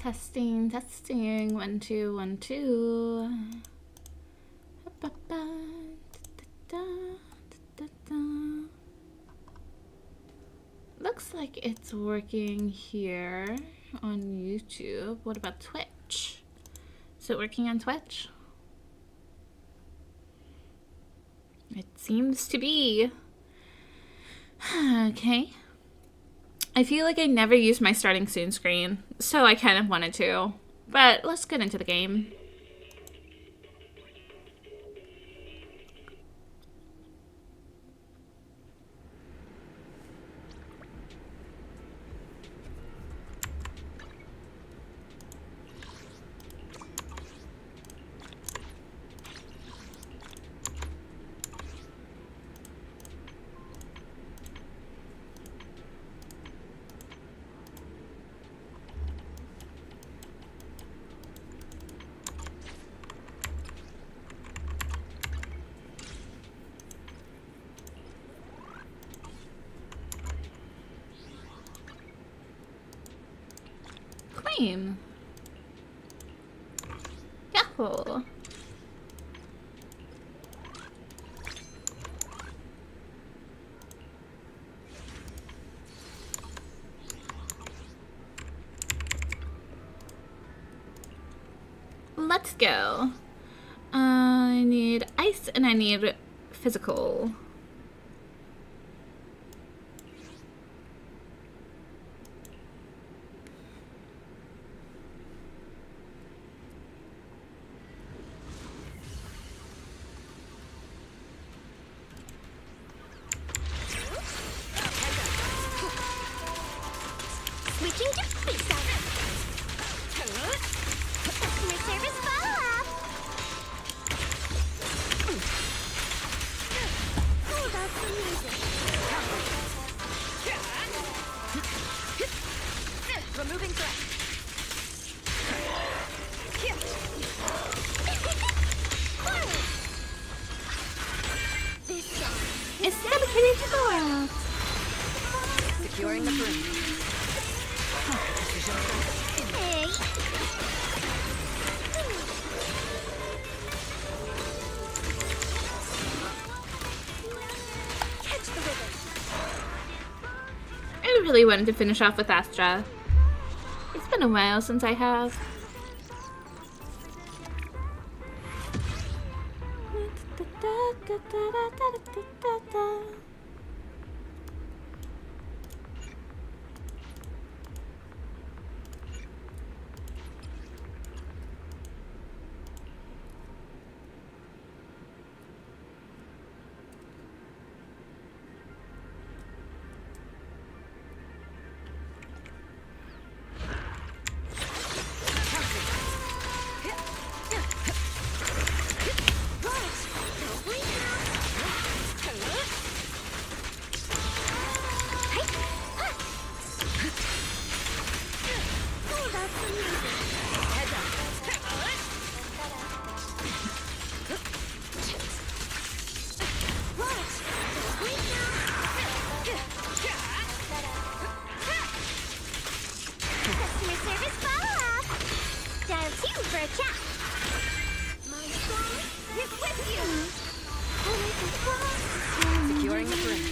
Testing, testing. 1, 2, 1, 2. Looks like it's working here on YouTube. What about Twitch? Is it working on Twitch? It seems to be. Okay. I feel like I never used my starting soon screen, so I kind of wanted to. But let's get into the game. Claim. Yahoo! Let's go. I need ice and I need physical. Switching to face up. Customer service follow-up. How about some music? Removing threat. This song It's dedicated to the world. securing the room. Hey. Catch the rhythm. I really wanted to finish off with Astra. It's been a while since I have. Customer service follow-up. Dial 2 for a chat. My song is with you. Securing the room.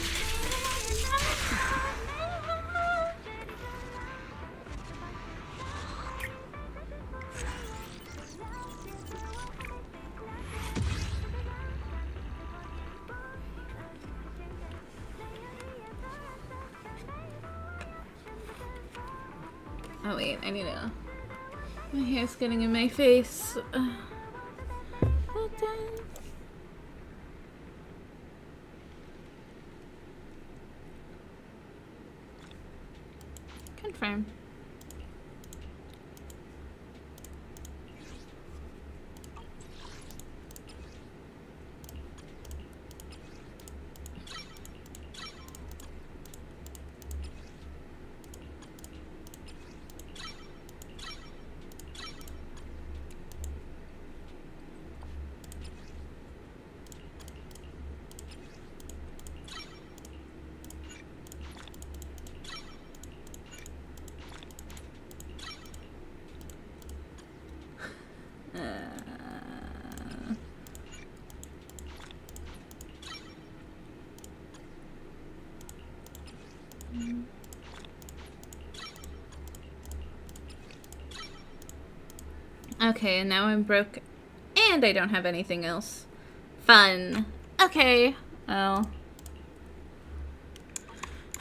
Oh wait, I need to. My hair's getting in my face. Confirm. Okay, and now I'm broke. And I don't have anything else. Fun. Okay. Well.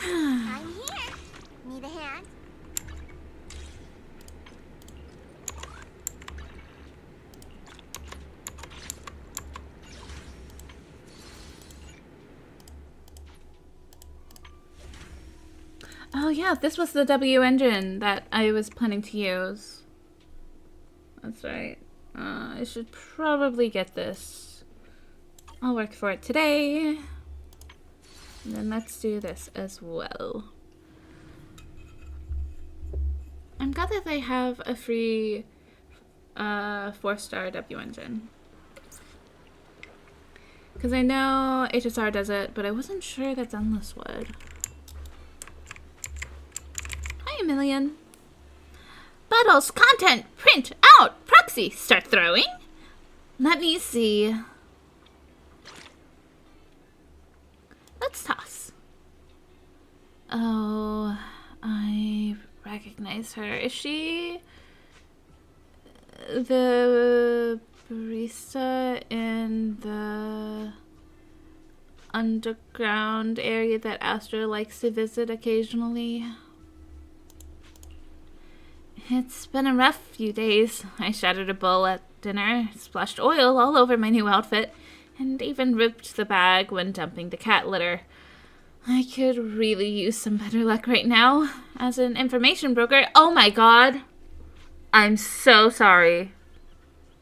I'm here. Need a hand? Oh yeah, this was the W engine that I was planning to use. That's right. I should probably get this. I'll work for it today. And then let's do this as well. I'm glad that they have a free 4-star W engine. Because I know HSR does it, but I wasn't sure that Endless would. Hi, Million. Battles, content, print, out, proxy, start throwing. Let me see. Let's toss. Oh, I recognize her. Is she the barista in the underground area that Astra likes to visit occasionally? It's been a rough few days. I shattered a bowl at dinner, splashed oil all over my new outfit, and even ripped the bag when dumping the cat litter. I could really use some better luck right now. As an information broker, oh my god! I'm so sorry.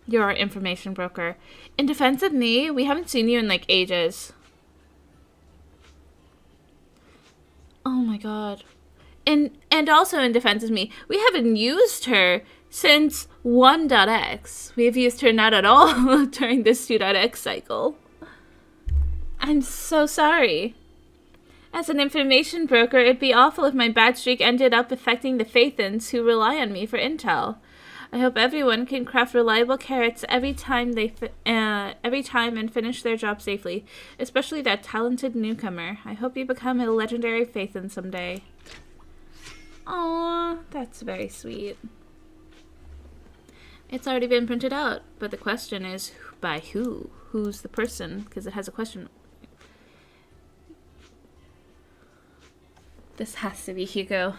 You're our information broker. In defense of me, we haven't seen you in like ages. Oh my god. And also in defense of me, we haven't used her since 1.x. We have used her not at all during this 2.x cycle. I'm so sorry. As an information broker, it'd be awful if my bad streak ended up affecting the Phaethons who rely on me for intel. I hope everyone can craft reliable carrots every time and finish their job safely, especially that talented newcomer. I hope you become a legendary Phaethon someday. Aww, that's very sweet. It's already been printed out, but the question is, by who? Who's the person? Because it has a question. This has to be Hugo.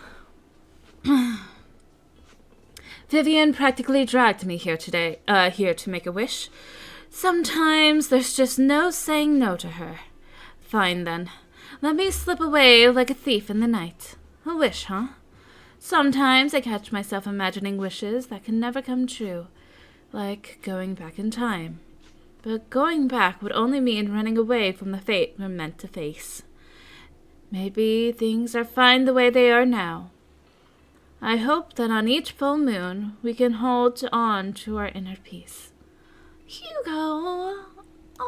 Vivian practically dragged me here today, here to make a wish. Sometimes there's just no saying no to her. Fine then. Let me slip away like a thief in the night. A wish, huh? Sometimes I catch myself imagining wishes that can never come true, like going back in time. But going back would only mean running away from the fate we're meant to face. Maybe things are fine the way they are now. I hope that on each full moon we can hold on to our inner peace. Hugo! Aww!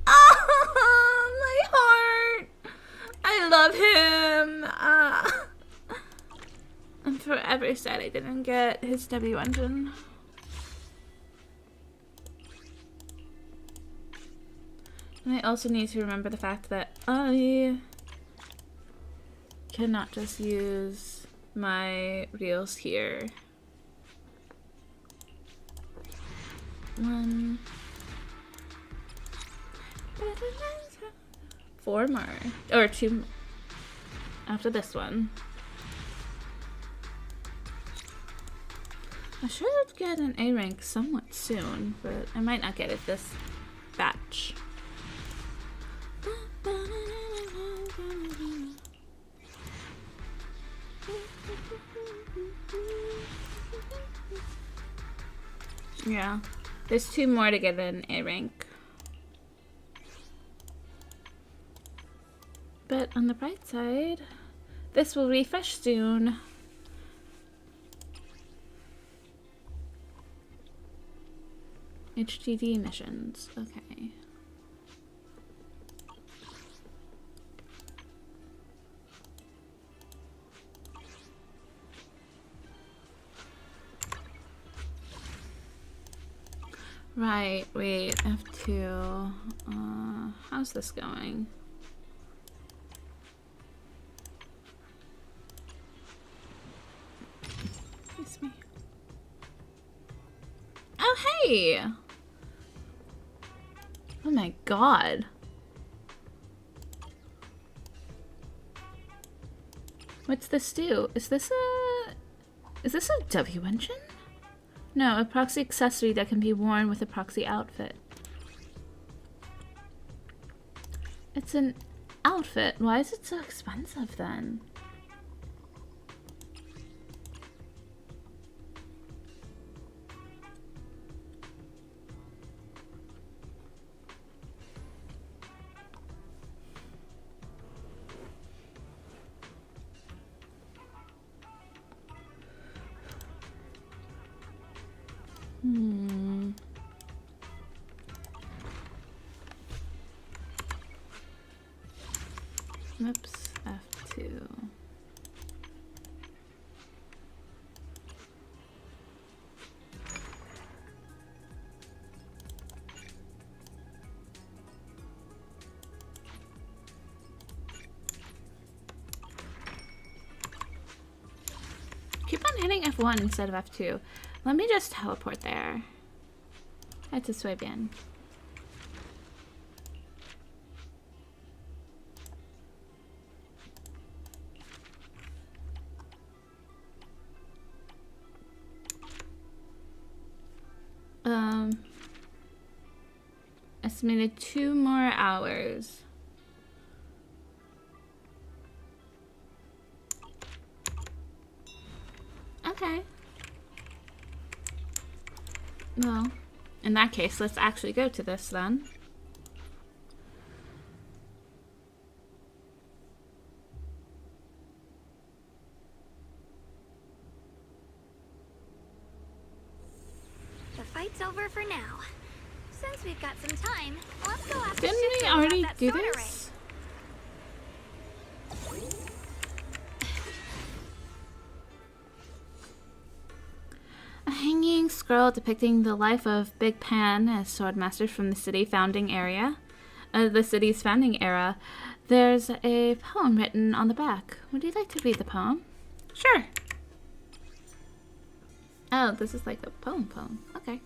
Ah, my heart! I love him! I'm forever sad I didn't get his W engine. And I also need to remember the fact that I cannot just use my reels here. 1, 4 more, or 2 after this one. I should get an A rank somewhat soon, but I might not get it this batch. Yeah, there's 2 more to get an A rank. But on the bright side, this will refresh soon. HDD missions, okay. Right, wait, F2. How's this going? Excuse me. Oh, hey! Oh my god. What's this do? Is this a W engine? No, a proxy accessory that can be worn with a proxy outfit. It's an outfit. Why is it so expensive then? Oops, F2. Keep on hitting F1 instead of F2. Let me just teleport there. That's a sway bin. Estimated 2 more hours. Okay. Well, in that case, let's actually go to this then. The fight's over for now. Since we've got some time, let's go after Didn't we already do this? A hanging scroll depicting the life of Big Pan as swordmaster from the city's founding era. There's a poem written on the back. Would you like to read the poem? Sure. Oh, this is like a poem. Okay.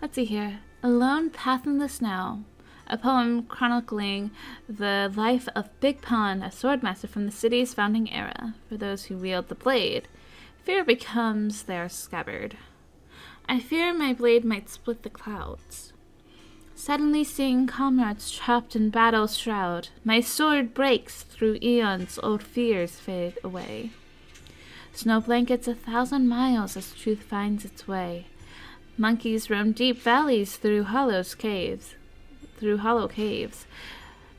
Let's see here. A lone path in the snow. A poem chronicling the life of Big Pan, a swordmaster from the city's founding era. For those who wield the blade, fear becomes their scabbard. I fear my blade might split the clouds. Suddenly seeing comrades trapped in battle's shroud, my sword breaks through eons, old fears fade away. Snow blankets 1,000 miles as truth finds its way. Monkeys roam deep valleys through hollow caves.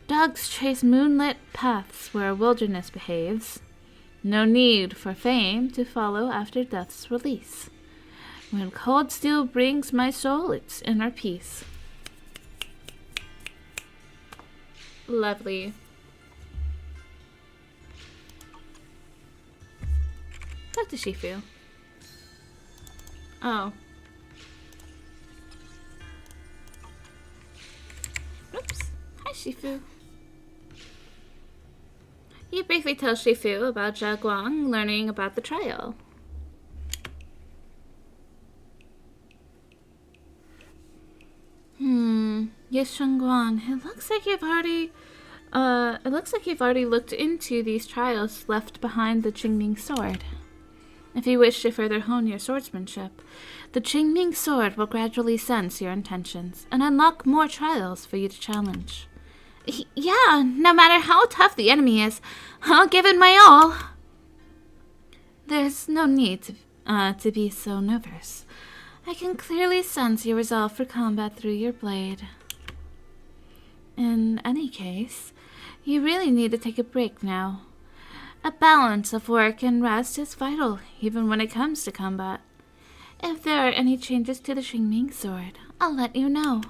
Dogs chase moonlit paths where a wilderness behaves. No need for fame to follow after death's release. When cold steel brings my soul its inner peace. Lovely. Talk to Shifu. Oh. Oops. Hi, Shifu. You briefly tell Shifu about Jaguang learning about the trial. Yes, Shangguan. It looks like you've already looked into these trials left behind the Qingming sword. If you wish to further hone your swordsmanship, the Qingming sword will gradually sense your intentions and unlock more trials for you to challenge. Yeah, no matter how tough the enemy is, I'll give it my all. There's no need to be so nervous. I can clearly sense your resolve for combat through your blade. In any case, you really need to take a break now. A balance of work and rest is vital, even when it comes to combat. If there are any changes to the Qingming sword, I'll let you know.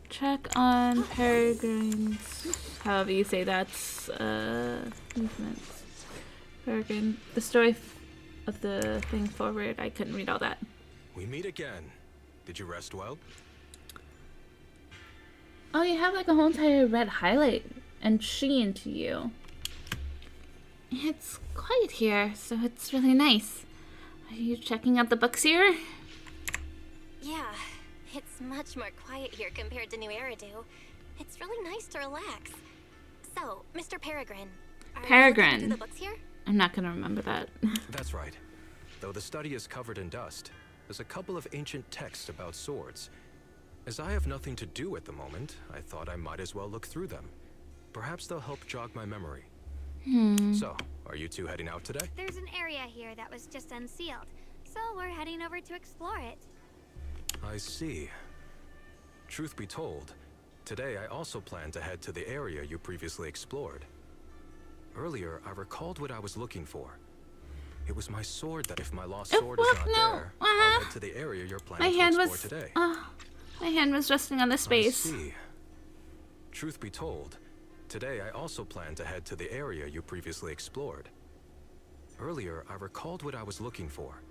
Check on Peregrine's, however you say that's, movements. Peregrine, the story of the thing forward, I couldn't read all that. We meet again. Did you rest well? Oh, you have like a whole entire red highlight and sheen to you. It's quiet here, so it's really nice. Are you checking out the books here? Yeah, it's much more quiet here compared to New Eridu. It's really nice to relax. So, Mr. Peregrine, are you looking through the books here? I'm not gonna remember that. That's right. Though the study is covered in dust, there's a couple of ancient texts about swords. As I have nothing to do at the moment, I thought I might as well look through them. Perhaps they'll help jog my memory. So, are you two heading out today? There's an area here that was just unsealed, so we're heading over to explore it. I see. Truth be told, today I also plan to head to the area you previously explored. Earlier, I recalled what I was looking for. It was my sword that if my lost sword is not there, I'll head to the area you're planning to explore today. My hand was resting on the space. I see. Truth be told, today I also plan to head to the area you previously explored. Earlier, I recalled what I was looking for.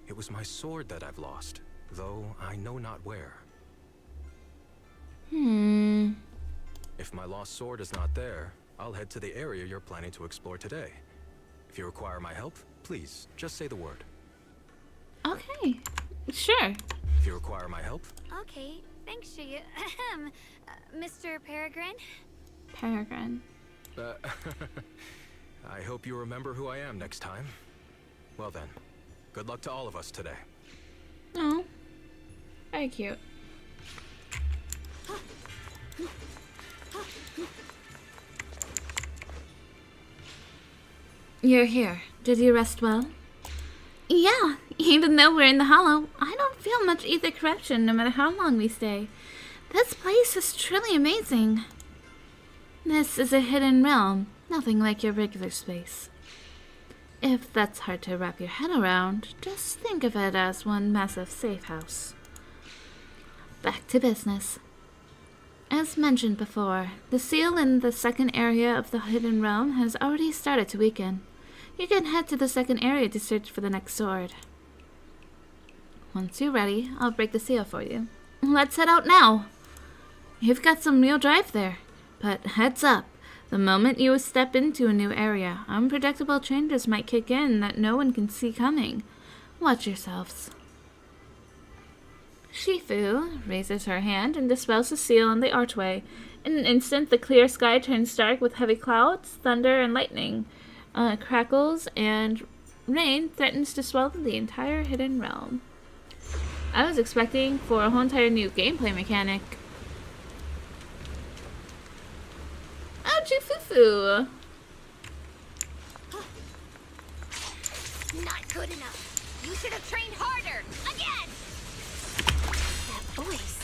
It was my sword that I've lost, though I know not where. If my lost sword is not there, I'll head to the area you're planning to explore today. If you require my help, please, just say the word. Okay, sure. If you require my help? Okay, thanks, Shiyu. Mr. Peregrine? Peregrine. I hope you remember who I am next time. Well then, good luck to all of us today. Oh, very cute. You're here. Did you rest well? Yeah, even though we're in the Hollow, I don't feel much ether corruption no matter how long we stay. This place is truly amazing. This is a hidden realm, nothing like your regular space. If that's hard to wrap your head around, just think of it as one massive safe house. Back to business. As mentioned before, the seal in the second area of the hidden realm has already started to weaken. You can head to the second area to search for the next sword. Once you're ready, I'll break the seal for you. Let's head out now. You've got some real drive there, but heads up. The moment you step into a new area, unpredictable changes might kick in that no one can see coming. Watch yourselves. Shifu raises her hand and dispels the seal on the archway. In an instant, the clear sky turns dark with heavy clouds, thunder, and lightning. Crackles, and rain threatens to swallow the entire hidden realm. I was expecting for a whole entire new gameplay mechanic. Oh, Jufufu! Not good enough. You should have trained harder. Again! That voice.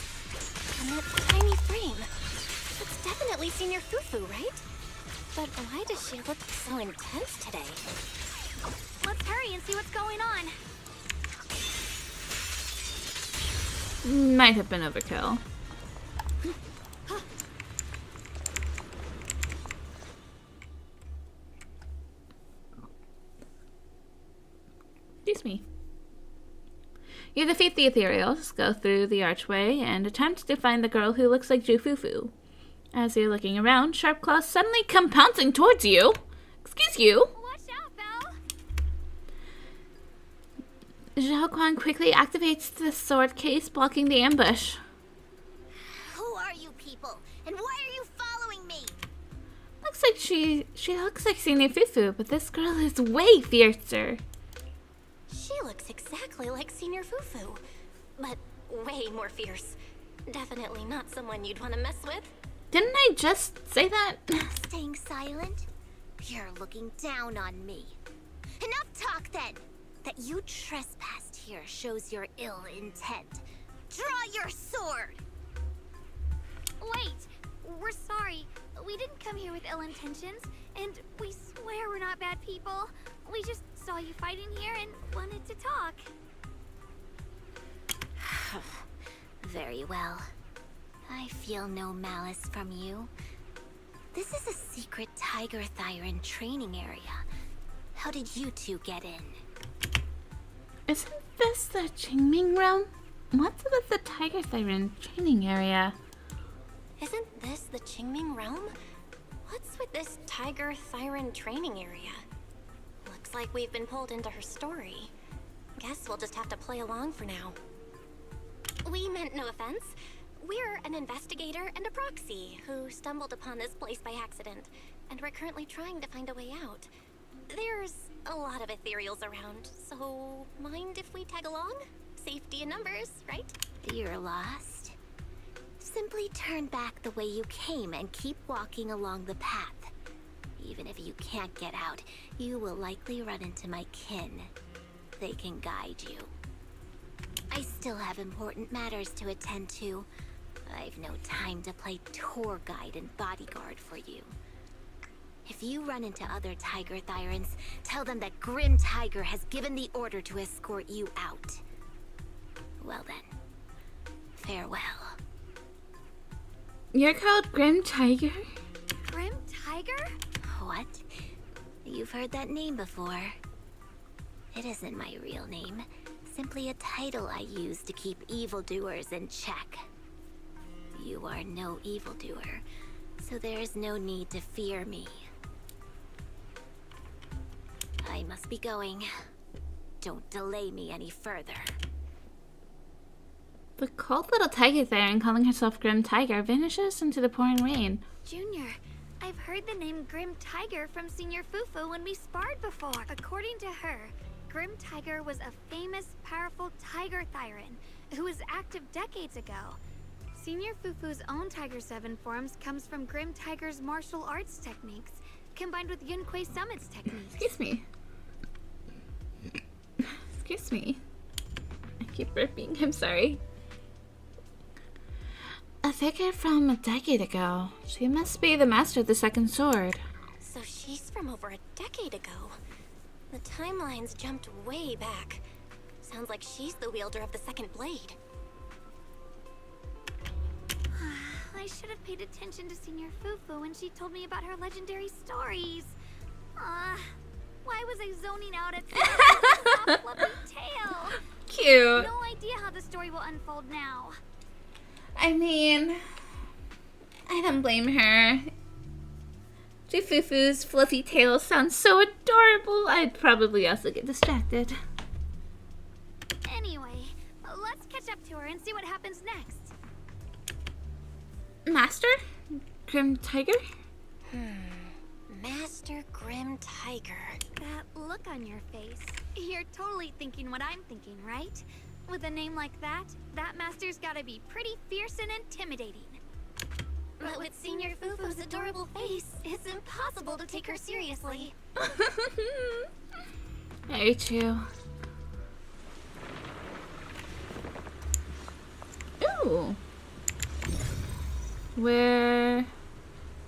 And that tiny frame. That's definitely Senior Fufu, right? But why does she look so intense today? Let's hurry and see what's going on. Might have been overkill. Excuse me. You defeat the ethereals, go through the archway, and attempt to find the girl who looks like Jufufu. As you're looking around, Sharp Claws suddenly come pouncing towards you. Excuse you. Watch out, Belle! Zhao Quan quickly activates the sword case, blocking the ambush. Who are you people? And why are you following me? Looks like she looks like Senior Fufu, but this girl is way fiercer. She looks exactly like Senior Fufu, but way more fierce. Definitely not someone you'd want to mess with. Didn't I just say that? Staying silent? You're looking down on me. Enough talk then! That you trespassed here shows your ill intent. Draw your sword! Wait! We're sorry. We didn't come here with ill intentions, and we swear we're not bad people. We just saw you fighting here and wanted to talk. Very well. I feel no malice from you. This is a secret Tiger Thyron training area. How did you two get in? Isn't this the Qingming realm? What's with the Tiger Thyron training area? Isn't this the Qingming realm? What's with This Tiger Thyron training area. Looks like we've been pulled into her story. Guess we'll just have to play along for now. We meant no offense. We're an investigator and a proxy who stumbled upon this place by accident, and we're currently trying to find a way out. There's a lot of ethereals around, so mind if we tag along? Safety in numbers, right? You're lost? Simply turn back the way you came and keep walking along the path. Even if you can't get out, you will likely run into my kin. They can guide you. I still have important matters to attend to. I've no time to play tour guide and bodyguard for you. If you run into other Tiger Thyrans, tell them that Grim Tiger has given the order to escort you out. Well then, farewell. You're called Grim Tiger? Grim Tiger? What? You've heard that name before. It isn't my real name. Simply a title I use to keep evildoers in check. You are no evildoer, so there is no need to fear me. I must be going. Don't delay me any further. The cold little tiger there, calling herself Grim Tiger, vanishes into the pouring rain. Junior, I've heard the name Grim Tiger from Senior Fufu when we sparred before. According to her, Grim Tiger was a famous, powerful Tiger Thyran who was active decades ago. Senior Fufu's own Tiger 7 forms comes from Grim Tiger's martial arts techniques, combined with Yunquei Summit's techniques. Excuse me. Excuse me. I keep burping. I'm sorry. A figure from a decade ago. She must be the master of the second sword. So she's from over a decade ago. The timelines jumped way back. Sounds like she's the wielder of the second blade. I should have paid attention to Senior Fufu when she told me about her legendary stories. Why was I zoning out at soft fluffy tail? Cute. No idea how the story will unfold now. I mean, I don't blame her. Jifufu's fluffy tail sounds so adorable. I'd probably also get distracted. Anyway, let's catch up to her and see what happens next. Master? Grim Tiger? Master Grim Tiger. That look on your face. You're totally thinking what I'm thinking, right? With a name like that, that master's gotta be pretty fierce and intimidating. But with Senior Fufu's adorable face, it's impossible to take her seriously. Very true. Ooh. Where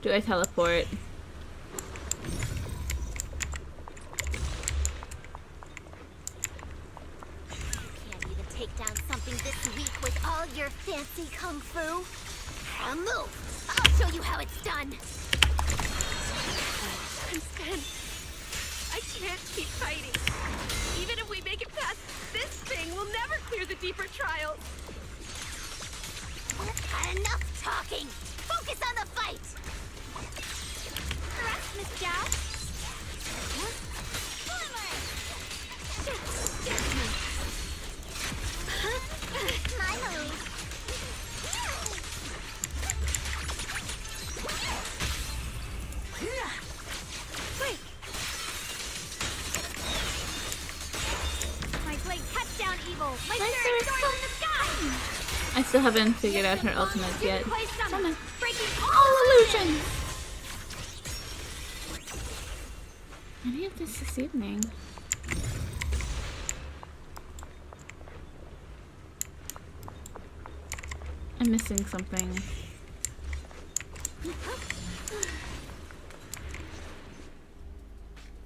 do I teleport? Can't even take down something this weak with all your fancy kung fu. I'll move. I'll show you how it's done. Instead, I can't keep fighting. Even if we make it past this thing, we'll never clear the deeper trials. Enough talking. Focus on the fight. Correct, Miss Zhao? My move. Quick! My blade cuts down evil. My spirit soars in the sky. I still haven't figured out her ultimate yet. Yunquei Summit, breaking All illusions! Any of this evening? I'm missing something.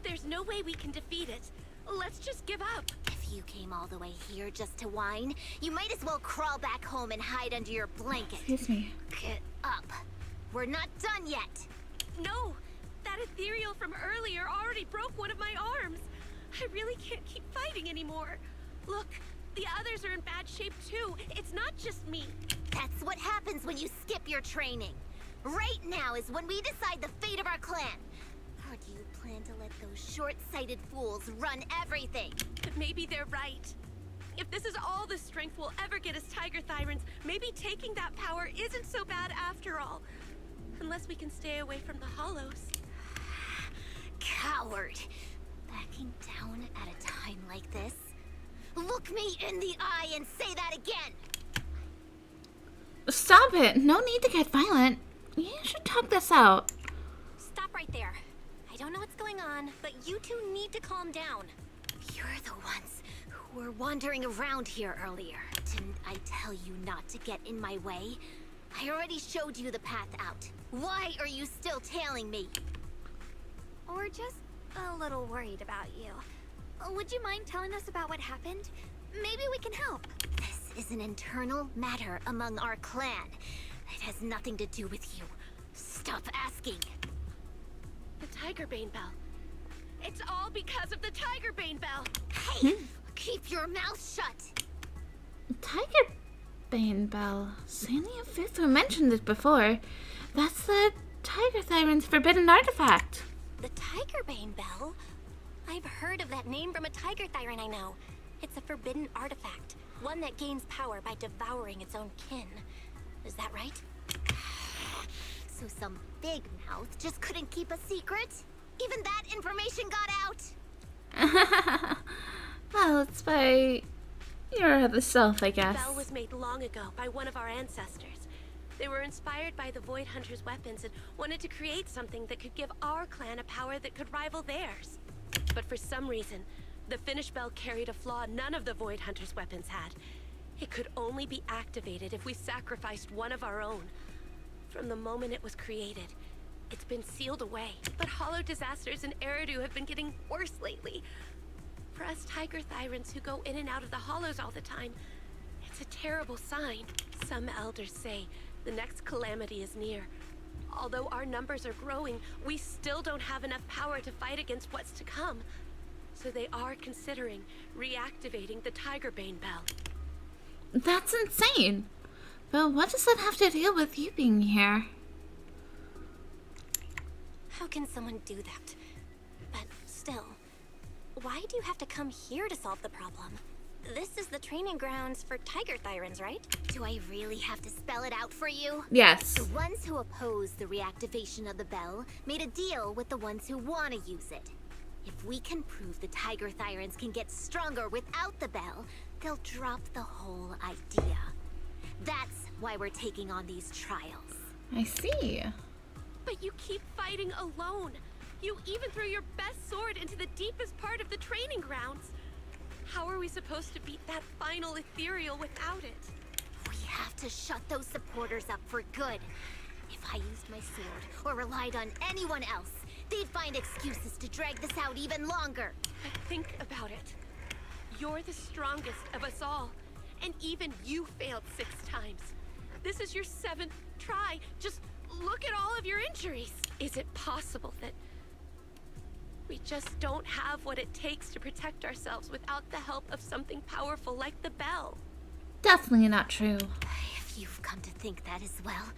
There's no way we can defeat it. Let's just give up. If you came all the way here just to whine, you might as well crawl back home and hide under your blanket. Excuse me. Get up. We're not done yet. No, that ethereal from earlier already broke one of my arms. I really can't keep fighting anymore. Look, the others are in bad shape too. It's not just me. That's what happens when you skip your training. Right now is when we decide the fate of our clan. Or do you plan to let those short-sighted fools run everything? But maybe they're right. If this is all the strength we'll ever get as Tiger Thyrans, maybe taking that power isn't so bad after all. Unless we can stay away from the Hollows. Coward! Backing down at a time like this? Look me in the eye and say that again! Stop it. No need to get violent. You should talk this out. Stop right there. I don't know what's going on, but you two need to calm down. You're the ones who were wandering around here earlier. Didn't I tell you not to get in my way? I already showed you the path out. Why are you still tailing me? Or just a little worried about you. Would you mind telling us about what happened? Maybe we can help. This is an internal matter among our clan. It has nothing to do with you. Stop asking. The Tiger Bane Bell. It's all because of the Tiger Bane Bell. Hey! Keep your mouth shut! Tiger Bane Bell. Sania Fufu mentioned it before. That's the Tiger Thyran's forbidden artifact. The Tiger Bane Bell? I've heard of that name from a Tiger Thyran I know. It's a forbidden artifact, one that gains power by devouring its own kin. Is that right? So some big mouth just couldn't keep a secret? Even that information got out? Well, it's by your other self, I guess. The bell was made long ago by one of our ancestors. They were inspired by the Void Hunter's weapons and wanted to create something that could give our clan a power that could rival theirs. But for some reason, the finished bell carried a flaw none of the Void Hunter's weapons had. It could only be activated if we sacrificed one of our own. From the moment it was created, it's been sealed away. But hollow disasters in Eridu have been getting worse lately. For us Tiger Thyrans who go in and out of the hollows all the time, it's a terrible sign. Some elders say the next calamity is near. Although our numbers are growing, we still don't have enough power to fight against what's to come. So they are considering reactivating the Tiger Bane Bell. That's insane. But what does that have to do with you being here? How can someone do that? But still, why do you have to come here to solve the problem? This is the training grounds for Tiger Thyrans, right? Do I really have to spell it out for you? Yes. The ones who oppose the reactivation of the bell made a deal with the ones who want to use it. If we can prove the Tiger Thyrans can get stronger without the bell, they'll drop the whole idea. That's why we're taking on these trials. I see. But you keep fighting alone. You even threw your best sword into the deepest part of the training grounds. How are we supposed to beat that final ethereal without it? We have to shut those supporters up for good. If I used my sword or relied on anyone else, they'd find excuses to drag this out even longer. But think about it. You're the strongest of us all, and even you failed 6 times. This is your 7th try. Just look at all of your injuries. Is it possible that we just don't have what it takes to protect ourselves without the help of something powerful like the bell? Definitely not true. If you've come to think that as well,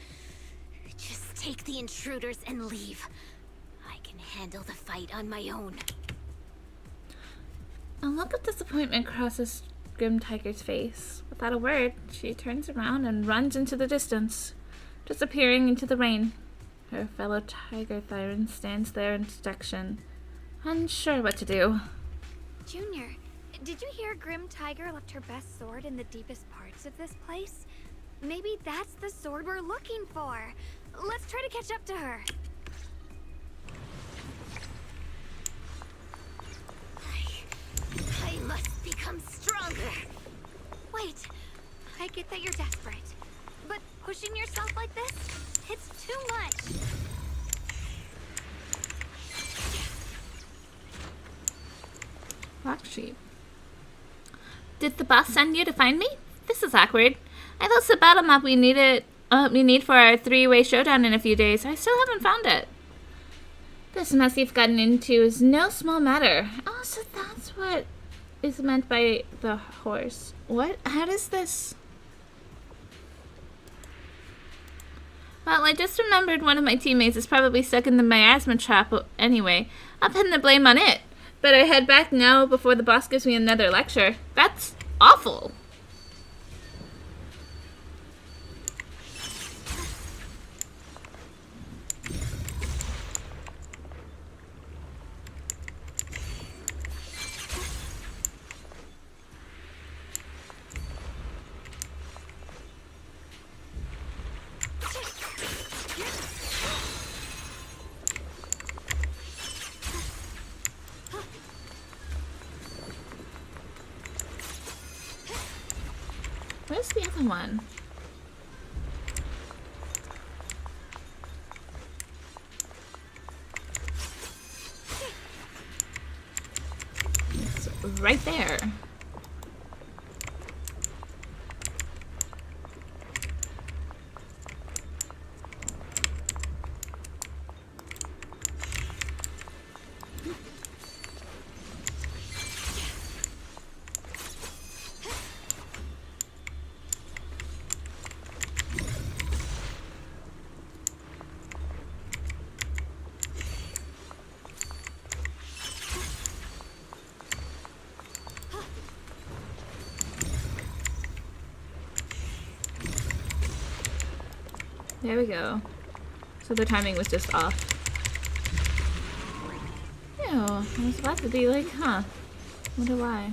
just take the intruders and leave. I can handle the fight on my own. A look of disappointment crosses Grim Tiger's face. Without a word, she turns around and runs into the distance, disappearing into the rain. Her fellow Tiger Thyran stands there in dejection, unsure what to do. Junior, did you hear Grim Tiger left her best sword in the deepest parts of this place? Maybe that's the sword we're looking for. Let's try to catch up to her. I must become stronger. Wait, I get that you're desperate, but pushing yourself like this, it's too much. Black sheep. Did the boss send you to find me? This is awkward. I lost the battle map we need for our 3-way showdown in a few days. I still haven't found it. This mess you've gotten into is no small matter. Oh, so that's what is meant by the horse. What? How does this... Well, I just remembered one of my teammates is probably stuck in the miasma trap anyway. I'll pin the blame on it. Better head back now before the boss gives me another lecture. That's awful. Where's the other one? It's right there. There we go. So the timing was just off. Ew, I was about to be like, huh. Wonder why.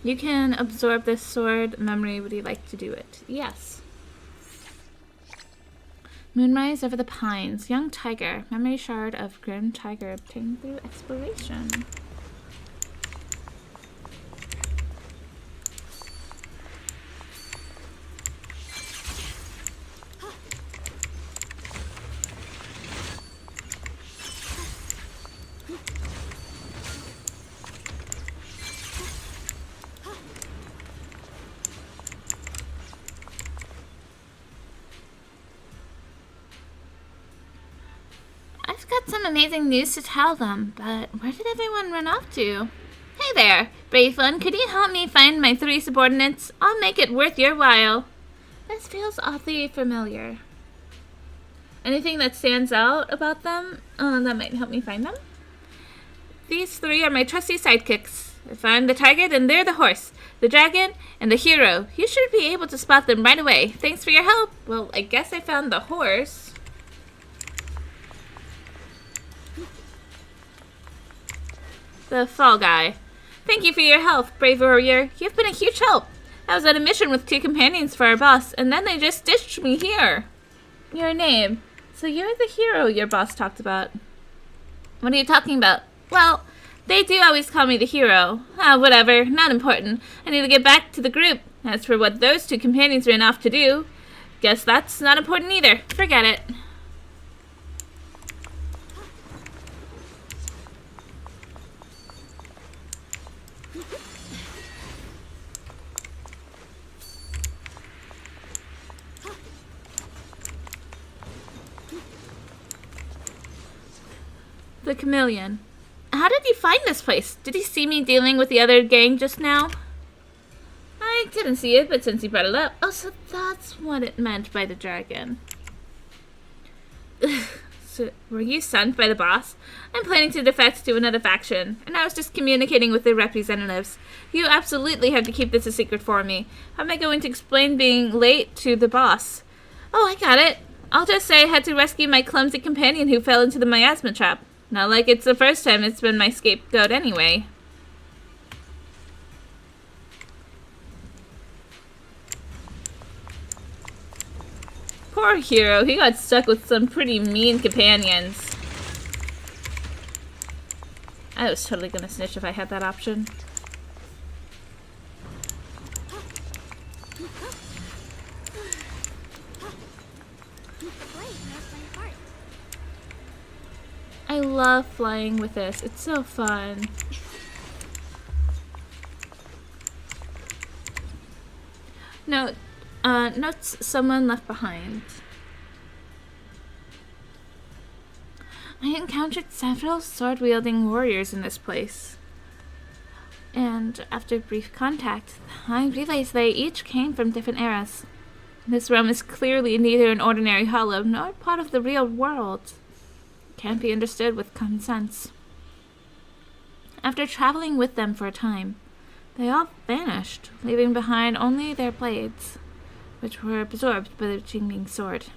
You can absorb this sword memory. Would you like to do it? Yes. Moonrise over the pines. Young tiger. Memory shard of grim tiger obtained through exploration. I've got some amazing news to tell them, but where did everyone run off to? Hey there, brave one, could you help me find my 3 subordinates? I'll make it worth your while. This feels awfully familiar. Anything that stands out about them that might help me find them? These 3 are my trusty sidekicks. If I'm the tiger, then they're the horse, the dragon, and the hero. You should be able to spot them right away. Thanks for your help. Well, I guess I found the horse. The fall guy. Thank you for your help, brave warrior. You've been a huge help. I was on a mission with 2 companions for our boss, and then they just ditched me here. Your name. So you're the hero your boss talked about. What are you talking about? Well, they do always call me the hero. Whatever. Not important. I need to get back to the group. As for what those 2 companions ran off to do, guess that's not important either. Forget it. The chameleon. How did you find this place? Did you see me dealing with the other gang just now? I didn't see it, but since you brought it up... Oh, so that's what it meant by the dragon. So, were you sent by the boss? I'm planning to defect to another faction, and I was just communicating with their representatives. You absolutely have to keep this a secret for me. How am I going to explain being late to the boss? Oh, I got it. I'll just say I had to rescue my clumsy companion who fell into the miasma trap. Not like it's the first time it's been my scapegoat anyway. Poor hero, he got stuck with some pretty mean companions. I was totally gonna snitch if I had that option. I love flying with this. It's so fun. Notes someone left behind. I encountered several sword-wielding warriors in this place. And after brief contact, I realized they each came from different eras. This realm is clearly neither an ordinary hollow nor part of the real world. It can't be understood with common sense. After traveling with them for a time, they all vanished, leaving behind only their blades, which were absorbed by the Qingming sword.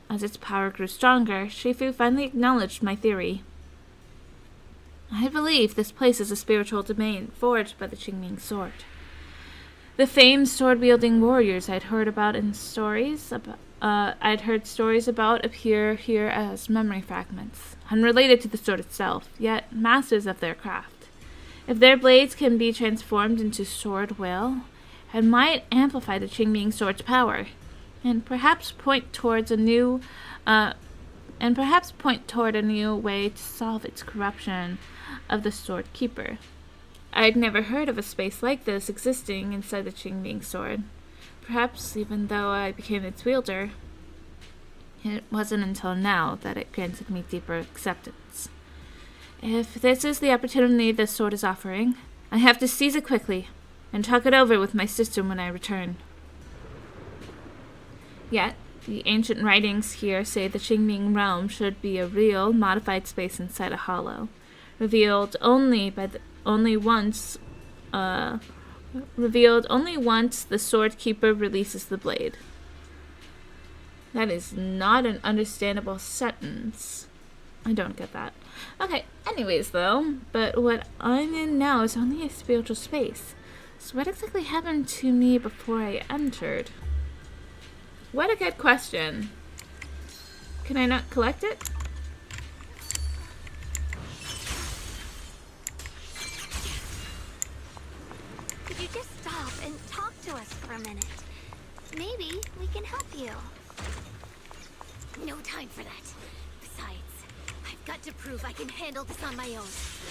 As its power grew stronger, Shifu finally acknowledged my theory. I believe this place is a spiritual domain forged by the Qingming sword. The famed sword-wielding warriors I'd heard stories about appear here as memory fragments, unrelated to the sword itself, yet masters of their craft. If their blades can be transformed into sword will, it might amplify the Qingming sword's power, and perhaps point toward a new way to solve its corruption of the sword keeper. I'd never heard of a space like this existing inside the Qingming sword. Perhaps even though I became its wielder, it wasn't until now that it granted me deeper acceptance. If this is the opportunity this sword is offering, I have to seize it quickly and talk it over with my sister when I return. Yet, the ancient writings here say the Qingming realm should be a real, modified space inside a hollow, revealed only once the sword keeper releases the blade. That is not an understandable sentence. I don't get that. Okay, anyways though, but what I'm in now is only a spiritual space. So what exactly happened to me before I entered? What a good question. Can I not collect it? Could you just stop and talk to us for a minute? Maybe we can help you. No time for that. Besides, I've got to prove I can handle this on my own.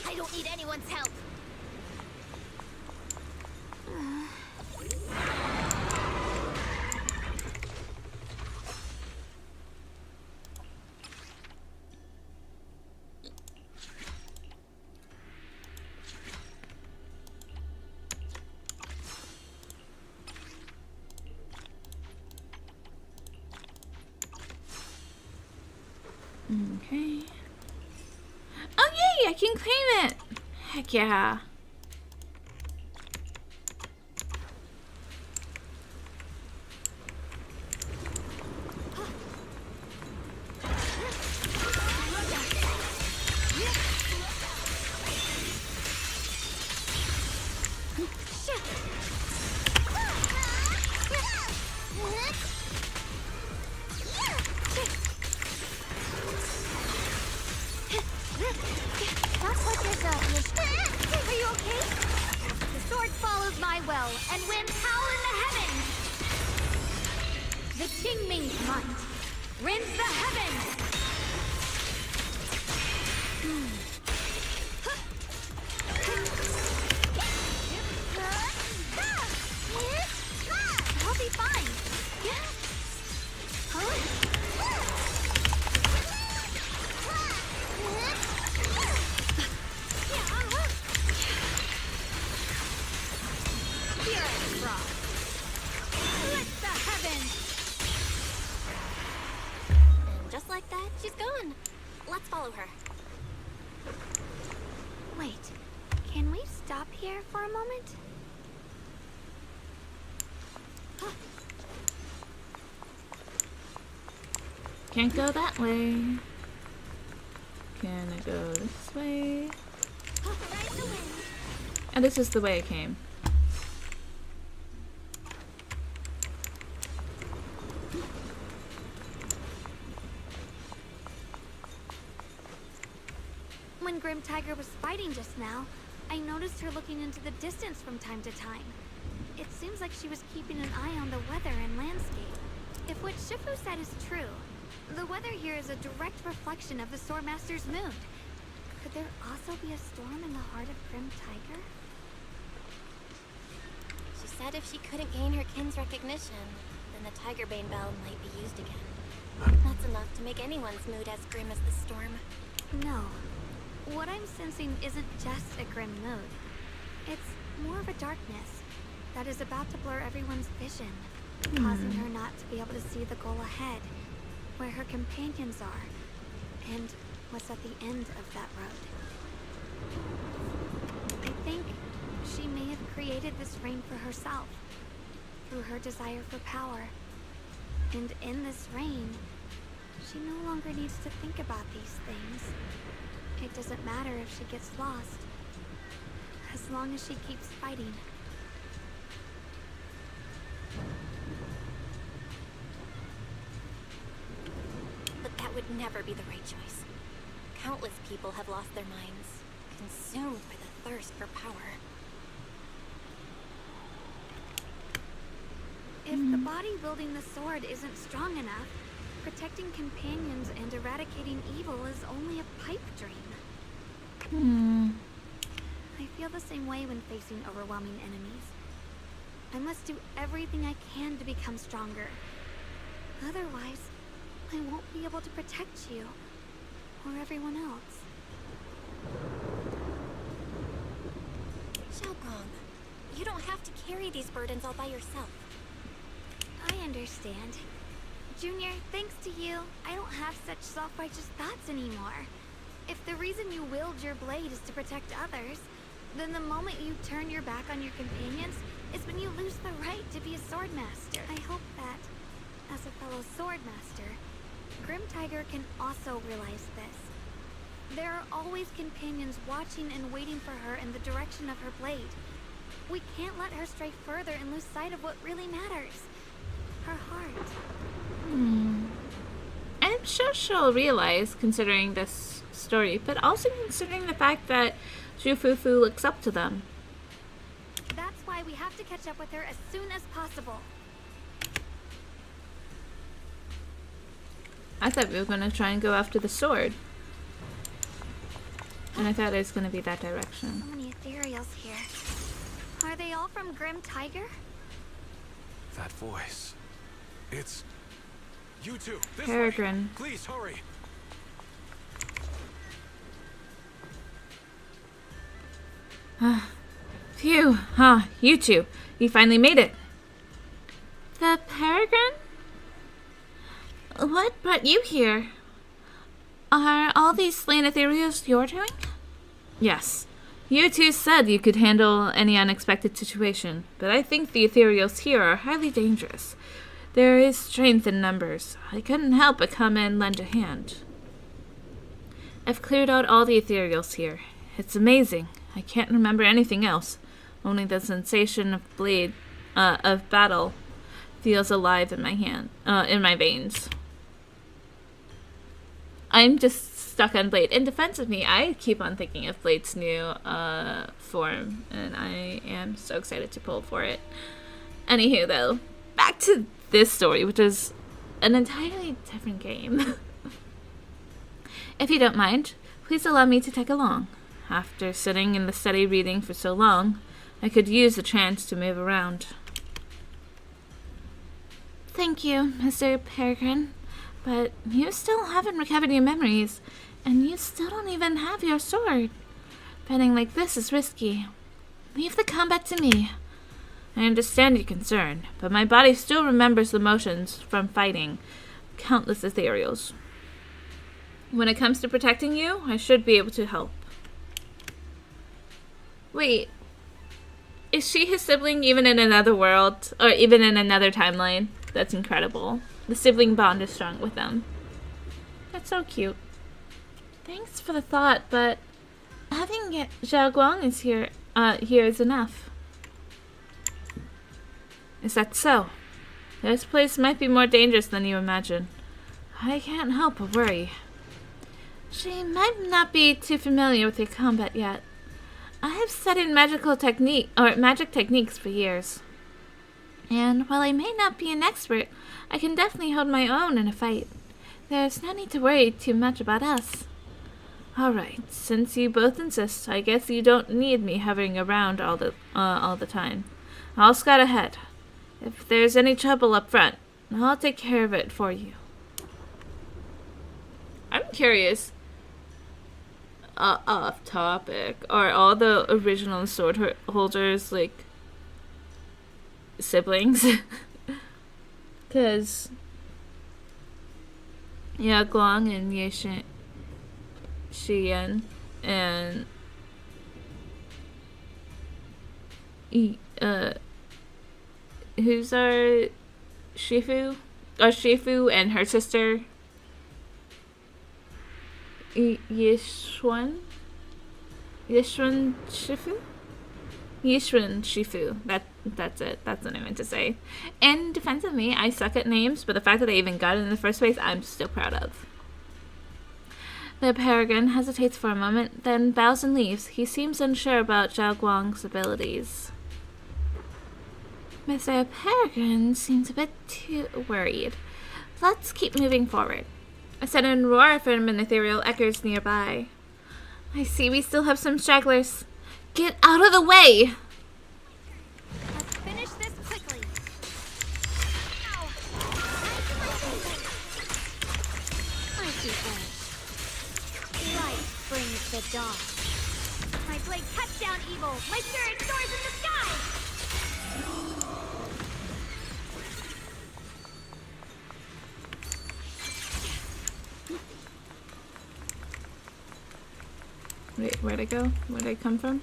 I don't need anyone's help. Okay. Oh yay! I can claim it! Heck yeah. Are you okay? The sword follows my will and wins power in the heavens. The Qingming's might rends the heavens. I'll be fine. Just like that, she's gone. Let's follow her. Wait, can we stop here for a moment? Can't go that way. Can I go this way? And this is the way I came. When Grim Tiger was fighting just now, I noticed her looking into the distance from time to time. It seems like she was keeping an eye on the weather and landscape. If what Shifu said is true, the weather here is a direct reflection of the Swordmaster's mood. Could there also be a storm in the heart of Grim Tiger? She said if she couldn't gain her kin's recognition, then the Tigerbane Bell might be used again. That's enough to make anyone's mood as grim as the storm. No. What I'm sensing isn't just a grim mood. It's more of a darkness that is about to blur everyone's vision. causing her not to be able to see the goal ahead, where her companions are, and what's at the end of that road. I think she may have created this reign for herself, through her desire for power. And in this reign, she no longer needs to think about these things. It doesn't matter if she gets lost, as long as she keeps fighting. But that would never be the right choice. Countless people have lost their minds, consumed by the thirst for power. If the body wielding the sword isn't strong enough, protecting companions and eradicating evil is only a pipe dream. I feel the same way when facing overwhelming enemies. I must do everything I can to become stronger. Otherwise, I won't be able to protect you, or everyone else. Xiaogong, you don't have to carry these burdens all by yourself. I understand. Junior, thanks to you, I don't have such self-righteous thoughts anymore. If the reason you wield your blade is to protect others, then the moment you turn your back on your companions is when you lose the right to be a sword master. I hope that, as a fellow sword master, Grim Tiger can also realize this. There are always companions watching and waiting for her in the direction of her blade. We can't let her stray further and lose sight of what really matters. Her heart. I'm sure she'll realize, considering this story, but also considering the fact that Zhufufu looks up to them. That's why we have to catch up with her as soon as possible. I thought we were going to try and go after the sword. And I thought it was going to be that direction. So many ethereals here. Are they all from Grim Tiger? That voice. It's... You two, this Peregrine. way. Please, hurry. Phew. You two. You finally made it. The Peregrine? What brought you here? Are all these slain ethereals your doing? Yes. You two said you could handle any unexpected situation, but I think the ethereals here are highly dangerous. There is strength in numbers. I couldn't help but come and lend a hand. I've cleared out all the ethereals here. It's amazing. I can't remember anything else. Only the sensation of battle feels alive in my in my veins. I'm just stuck on Blade. In defense of me, I keep on thinking of Blade's new form, and I am so excited to pull for it. Anywho, though, back to this story, which is an entirely different game. If you don't mind, please allow me to tag along. After sitting in the study reading for so long, I could use the chance to move around. Thank you, Mr. Peregrine, but you still haven't recovered your memories, and you still don't even have your sword. Fighting like this is risky. Leave the combat to me. I understand your concern, but my body still remembers the motions from fighting countless ethereals. When it comes to protecting you, I should be able to help. Wait, is she his sibling even in another world, or even in another timeline? That's incredible. The sibling bond is strong with them. That's so cute. Thanks for the thought, but having Xiaoguang is here is enough. Is that so? This place might be more dangerous than you imagine. I can't help but worry. She might not be too familiar with your combat yet. I have studied magic techniques for years. And while I may not be an expert, I can definitely hold my own in a fight. There's no need to worry too much about us. Alright, since you both insist, I guess you don't need me hovering around all the time. I'll scout ahead. If there's any trouble up front, I'll take care of it for you. I'm curious. Off topic. Are all the original sword holders like siblings? Because yeah, Guang and Ye Xian and who's our Shifu? Shifu and her sister Yishuan Shifu? Yishuan Shifu. That's it. That's what I meant to say. In defense of me, I suck at names, but the fact that I even got it in the first place, I'm still proud of. The Peregrine hesitates for a moment, then bows and leaves. He seems unsure about Zhao Guang's abilities. Mr. Peregrine seems a bit too worried. Let's keep moving forward. A sudden roar from an ethereal echoes nearby. I see we still have some stragglers. Get out of the way! Let's finish this quickly. Ow. I see things. Light brings the dawn. My blade cuts down evil. My spirit soars in the sky. Wait, where'd I go? Where'd I come from?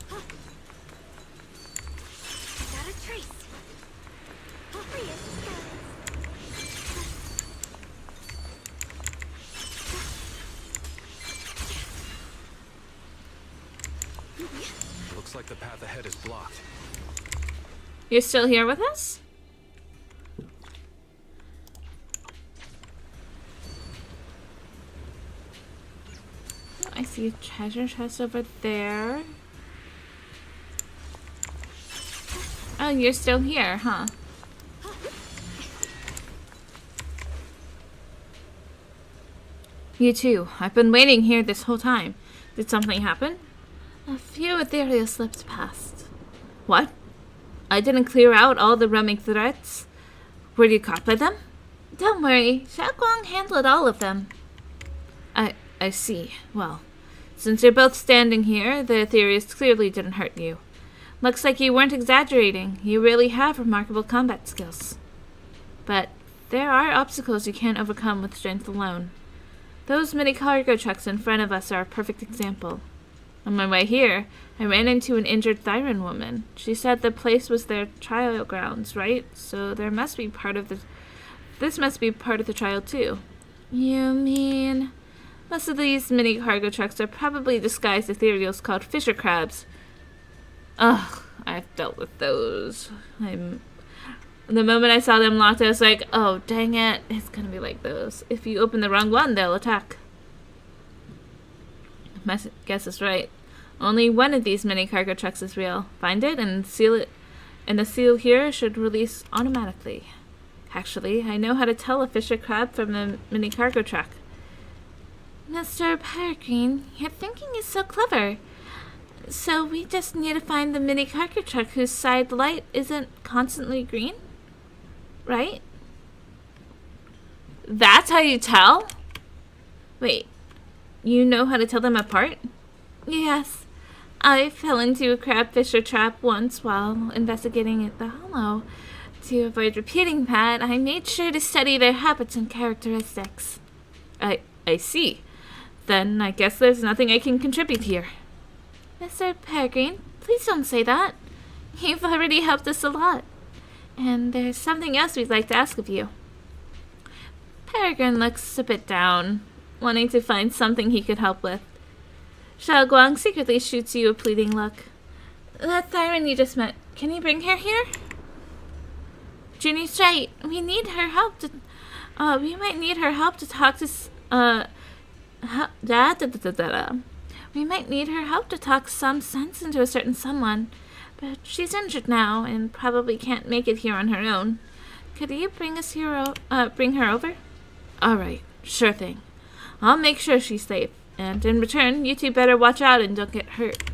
Got a trace. Free as Looks like the path ahead is blocked. You're still here with us? I see a treasure chest over there. Oh, you're still here, huh? You too. I've been waiting here this whole time. Did something happen? A few ethereal slipped past. What? I didn't clear out all the roaming threats. Were you caught by them? Don't worry. Xiaoguang handled all of them. I see. Well, since you're both standing here, the Ethereals clearly didn't hurt you. Looks like you weren't exaggerating. You really have remarkable combat skills. But there are obstacles you can't overcome with strength alone. Those mini cargo trucks in front of us are a perfect example. On my way here, I ran into an injured Thyran woman. She said the place was their trial grounds, right? So there must be part of this must be part of the trial too. You mean... Most of these mini cargo trucks are probably disguised ethereals called fisher crabs. Ugh, I've dealt with those. The moment I saw them locked, I was like, oh, dang it. It's gonna be like those. If you open the wrong one, they'll attack. My guess is right. Only one of these mini cargo trucks is real. Find it and seal it, and the seal here should release automatically. Actually, I know how to tell a fisher crab from a mini cargo truck. Mr. Peregrine, your thinking is so clever. So we just need to find the mini cargo truck whose side light isn't constantly green? Right? That's how you tell? Wait, you know how to tell them apart? Yes. I fell into a crabfisher trap once while investigating at the Hollow. To avoid repeating that, I made sure to study their habits and characteristics. I see. Then I guess there's nothing I can contribute here. Mr. Peregrine, please don't say that. You've already helped us a lot. And there's something else we'd like to ask of you. Peregrine looks a bit down, wanting to find something he could help with. Xiaoguang secretly shoots you a pleading look. That Thyran you just met, can you bring her here? Junie's right. We need her help to... we might need her help to talk to... We might need her help to talk some sense into a certain someone. But she's injured now and probably can't make it here on her own. Could you bring her over? All right, sure thing. I'll make sure she's safe. And in return, you two better watch out and don't get hurt.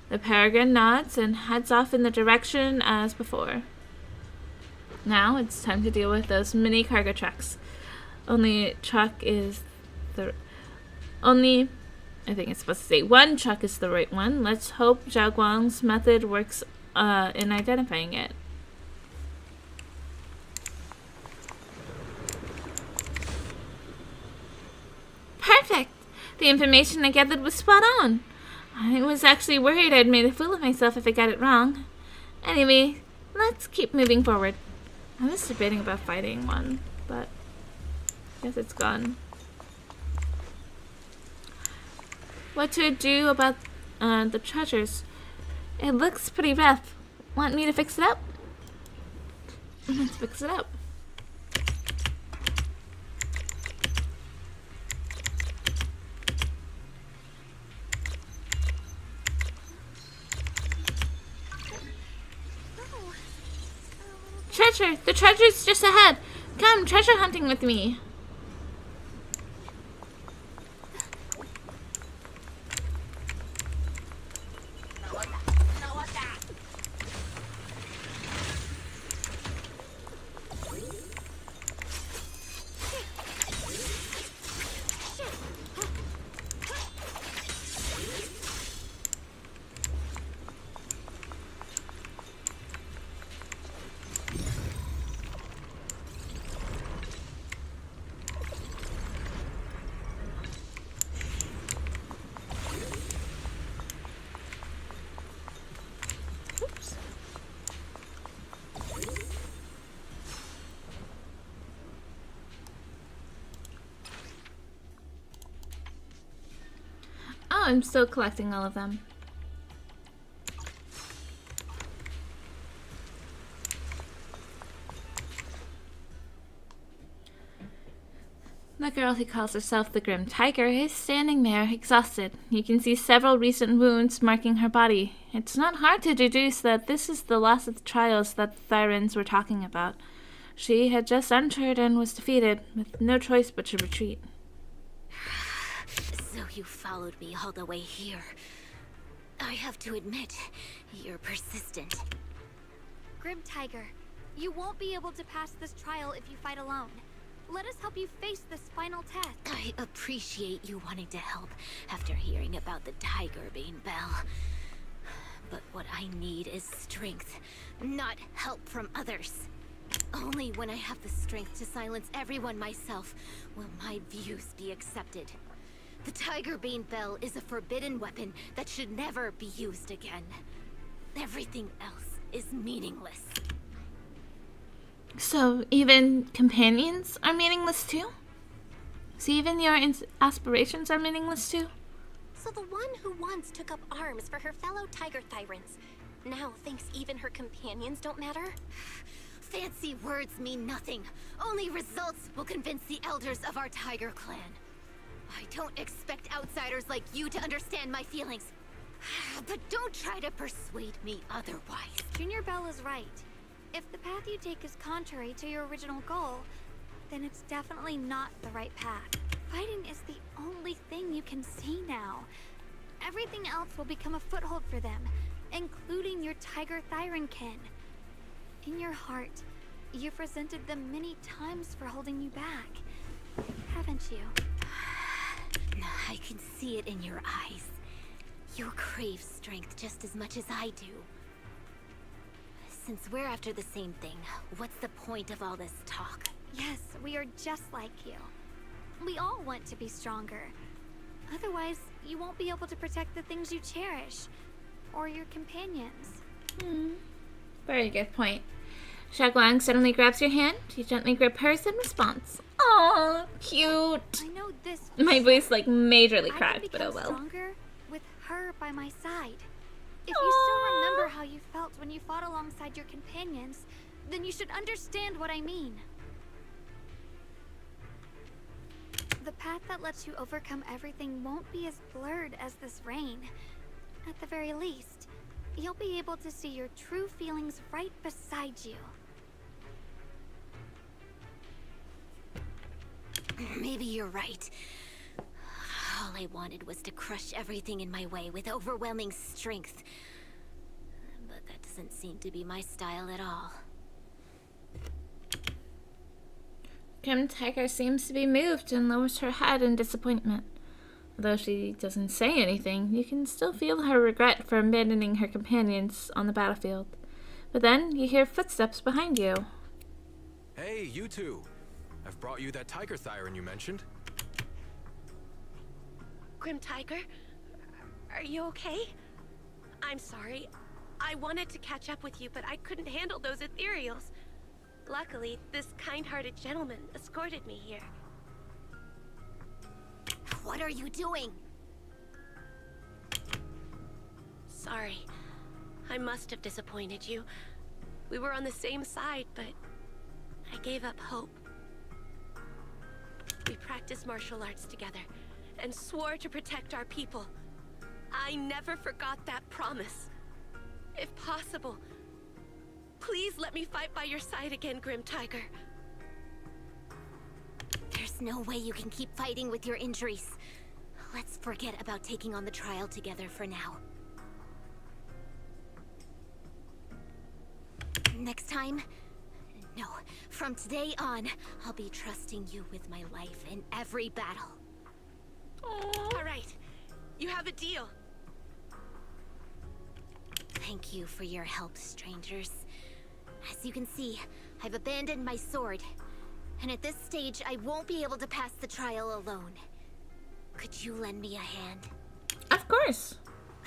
The Peregrine nods and heads off in the direction as before. Now it's time to deal with those mini cargo trucks. I think it's supposed to say one truck is the right one. Let's hope Xiaoguang's method works in identifying it. The information I gathered was spot on. I was actually worried I'd made a fool of myself if I got it wrong. Anyway, let's keep moving forward. I was debating about fighting one, but I guess it's gone. What to do about the treasures? It looks pretty rough. Want me to fix it up? Let's fix it up. Treasure! The treasure's just ahead! Come, treasure hunting with me! Oh, I'm still collecting all of them. The girl who calls herself the Grim Tiger is standing there, exhausted. You can see several recent wounds marking her body. It's not hard to deduce that this is the last of the trials that the Thyrans were talking about. She had just entered and was defeated, with no choice but to retreat. So you followed me all the way here. I have to admit, you're persistent. Grim Tiger, you won't be able to pass this trial if you fight alone. Let us help you face this final test. I appreciate you wanting to help after hearing about the Tiger Bane Bell. But what I need is strength, not help from others. Only when I have the strength to silence everyone myself will my views be accepted. The Tiger Bane Bell is a forbidden weapon that should never be used again. Everything else is meaningless. So, even companions are meaningless too? So even your aspirations are meaningless too? So the one who once took up arms for her fellow Tiger Thyrans now thinks even her companions don't matter? Fancy words mean nothing. Only results will convince the elders of our Tiger clan. I don't expect outsiders like you to understand my feelings. But don't try to persuade me otherwise. Junior Bell is right. If the path you take is contrary to your original goal, then it's definitely not the right path. Fighting is the only thing you can see now. Everything else will become a foothold for them, including your Tiger Thyran kin. In your heart, you've resented them many times for holding you back, haven't you? I can see it in your eyes. You crave strength just as much as I do. Since we're after the same thing, what's the point of all this talk? Yes, we are just like you. We all want to be stronger. Otherwise, you won't be able to protect the things you cherish, or your companions. Very good point. Shaguang suddenly grabs your hand. You gently grip hers in response. Aww, cute. I know this. My voice like majorly I cracked, can but oh become well. stronger with her by my side. If you still remember how you felt when you fought alongside your companions, then you should understand what I mean. The path that lets you overcome everything won't be as blurred as this rain. At the very least, you'll be able to see your true feelings right beside you. Maybe you're right. All I wanted was to crush everything in my way with overwhelming strength. But that doesn't seem to be my style at all. Grim Tiger seems to be moved and lowers her head in disappointment. Although she doesn't say anything, you can still feel her regret for abandoning her companions on the battlefield. But then you hear footsteps behind you. Hey, you two! I've brought you that Tiger Thyran you mentioned. Grim Tiger? Are you okay? I'm sorry. I wanted to catch up with you, but I couldn't handle those ethereals. Luckily, this kind-hearted gentleman escorted me here. What are you doing? Sorry. I must have disappointed you. We were on the same side, but I gave up hope. We practiced martial arts together and swore to protect our people. I never forgot that promise. If possible, please let me fight by your side again, Grim Tiger. There's no way you can keep fighting with your injuries. Let's forget about taking on the trial together for now. Next time? No. From today on, I'll be trusting you with my life in every battle. All right. You have a deal. Thank you for your help, strangers. As you can see, I've abandoned my sword. And at this stage, I won't be able to pass the trial alone. Could you lend me a hand? Of course.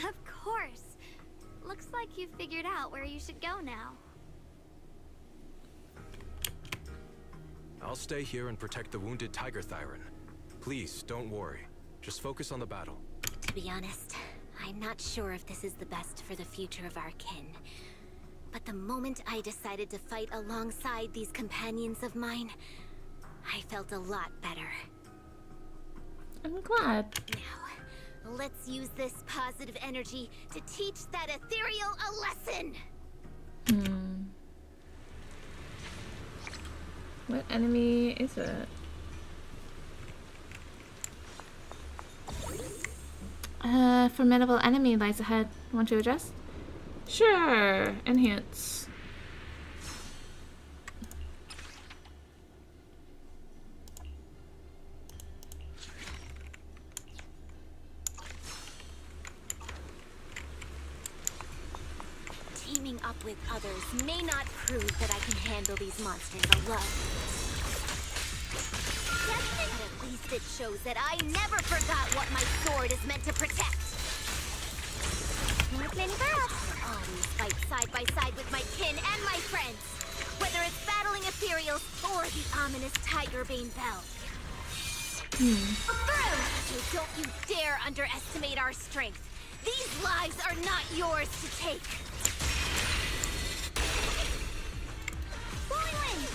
Of course. Looks like you've figured out where you should go now. I'll stay here and protect the wounded Tiger Thyron. Please, don't worry. Just focus on the battle. To be honest, I'm not sure if this is the best for the future of our kin. But the moment I decided to fight alongside these companions of mine, I felt a lot better. I'm glad. Now, let's use this positive energy to teach that ethereal a lesson! What enemy is it? Formidable enemy lies ahead. Want to adjust? Sure. Enhance. Teaming up with others may not prove that I can handle these monsters alone. But at least it shows that I never forgot what my sword is meant to protect. Like many birds, I always fight side by side with my kin and my friends, whether it's battling ethereals or the ominous Tigerbane Bell. So don't you dare underestimate our strength. These lives are not yours to take. Rolling wind!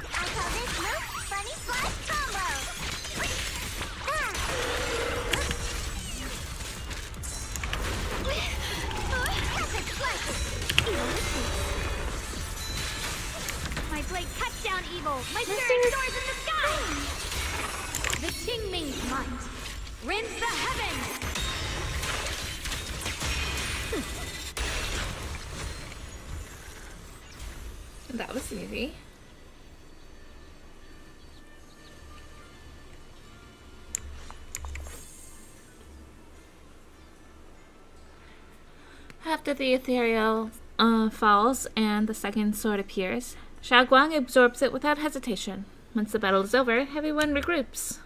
I call this move Funny Slash Combo! Epic Slash! My blade cuts down evil. My spirit soars in the sky. The Qingming's might rends the heavens. That was easy. After the ethereal falls and the second sword appears, Xiaoguang absorbs it without hesitation. Once the battle is over, everyone regroups.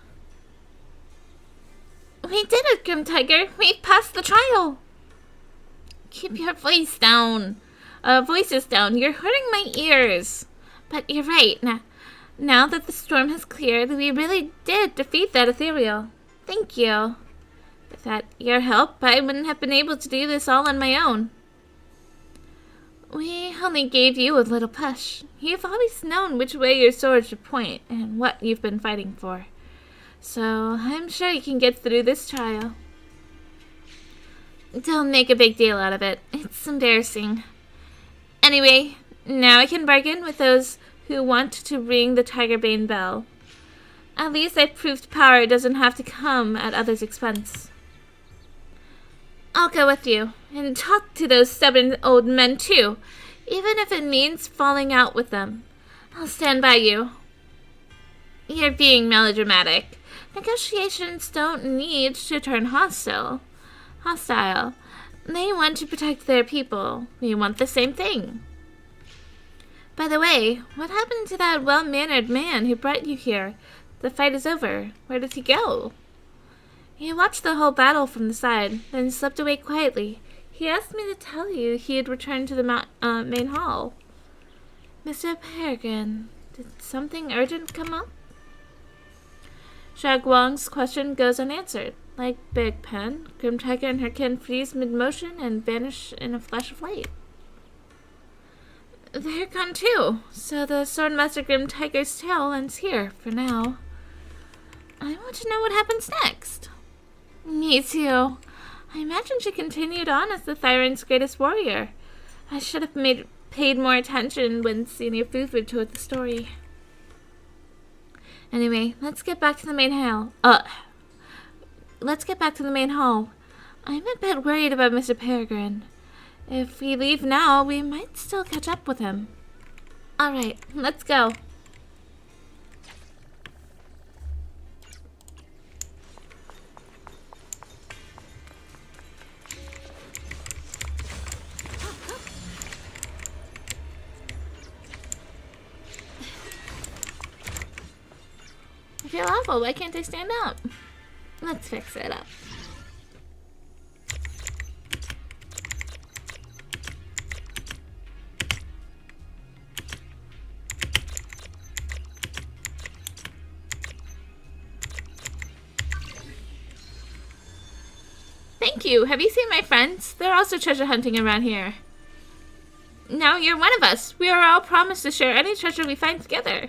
We did it, Grim Tiger! We passed the trial! Keep your voices down. You're hurting my ears. But you're right. Now that the storm has cleared, we really did defeat that ethereal. Thank you. Without your help, I wouldn't have been able to do this all on my own. We only gave you a little push. You've always known which way your sword should point and what you've been fighting for. So I'm sure you can get through this trial. Don't make a big deal out of it. It's embarrassing. Anyway, now I can bargain with those who want to ring the Tigerbane Bell. At least I've proved power doesn't have to come at others' expense. I'll go with you, and talk to those stubborn old men too, even if it means falling out with them. I'll stand by you. You're being melodramatic. Negotiations don't need to turn hostile. They want to protect their people. We want the same thing. By the way, what happened to that well-mannered man who brought you here? The fight is over. Where did he go? He watched the whole battle from the side, then slipped away quietly. He asked me to tell you he had returned to the main hall. Mr. Peregrine, did something urgent come up? Shagwang's question goes unanswered. Like Big Pen, Grim Tiger and her kin freeze mid-motion and vanish in a flash of light. They're gone too, so the Swordmaster Grim Tiger's tale ends here, for now. I want to know what happens next. Me too. I imagine she continued on as the Thyron's greatest warrior. I should have paid more attention when Senior Fufu told the story. Anyway, let's get back to the main hall. Let's get back to the main hall. I'm a bit worried about Mr. Peregrine. If we leave now, we might still catch up with him. Alright, let's go. I feel awful. Why can't I stand up? Let's fix it up. Thank you. Have you seen my friends? They're also treasure hunting around here. Now you're one of us. We are all promised to share any treasure we find together.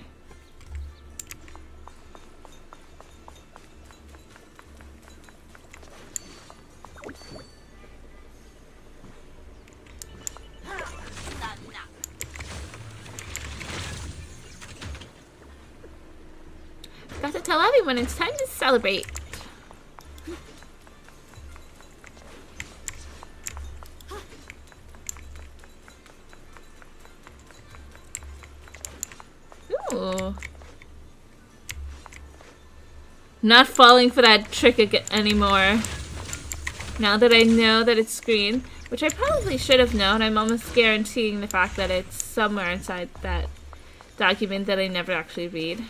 Got to tell everyone it's time to celebrate. Ooh. Not falling for that trick anymore. Now that I know that it's green, which I probably should have known, I'm almost guaranteeing the fact that it's somewhere inside that document that I never actually read.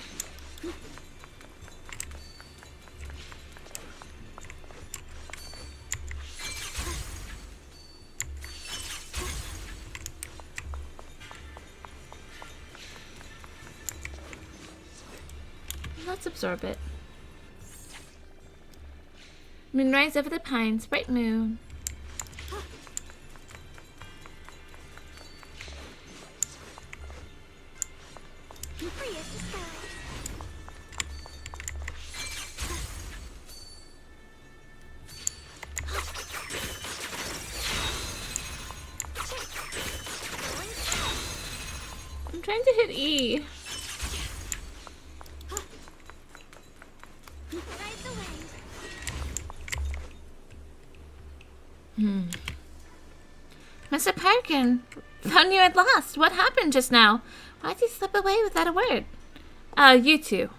Let's absorb it. Moonrise over the pines, bright moon. I'm trying to hit E. Mr. Peregrine, found you at last. What happened just now? Why did you slip away without a word? You two.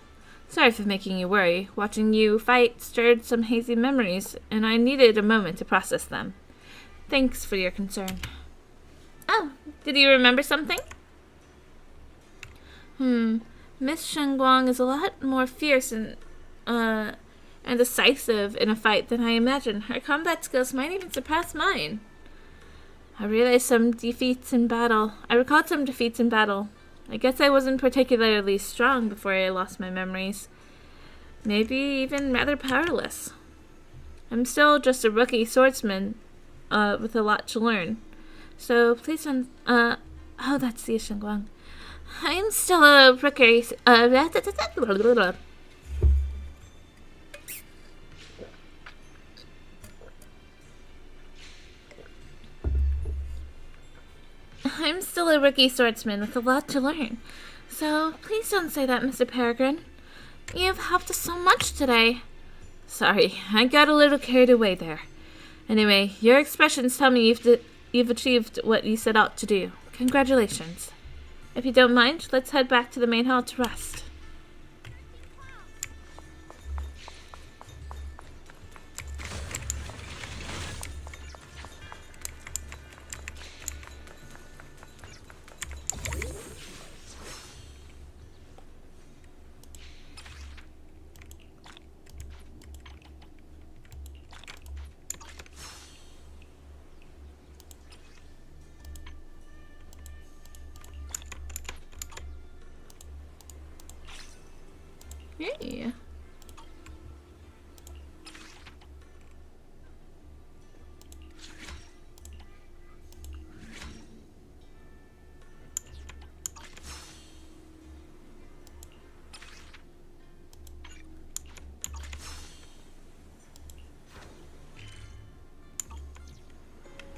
Sorry for making you worry. Watching you fight stirred some hazy memories, and I needed a moment to process them. Thanks for your concern. Oh, did you remember something? Miss Shangguang is a lot more fierce and decisive in a fight than I imagined. Her combat skills might even surpass mine. I recalled some defeats in battle. I guess I wasn't particularly strong before I lost my memories. Maybe even rather powerless. I'm still just a rookie swordsman with a lot to learn. So please don't... oh, that's the Shangguang. I'm still a rookie... I'm still a rookie swordsman with a lot to learn. So please don't say that, Mr. Peregrine. You've helped us so much today. Sorry, I got a little carried away there. Anyway, your expressions tell me you've achieved what you set out to do. Congratulations. If you don't mind, let's head back to the main hall to rest. Hey.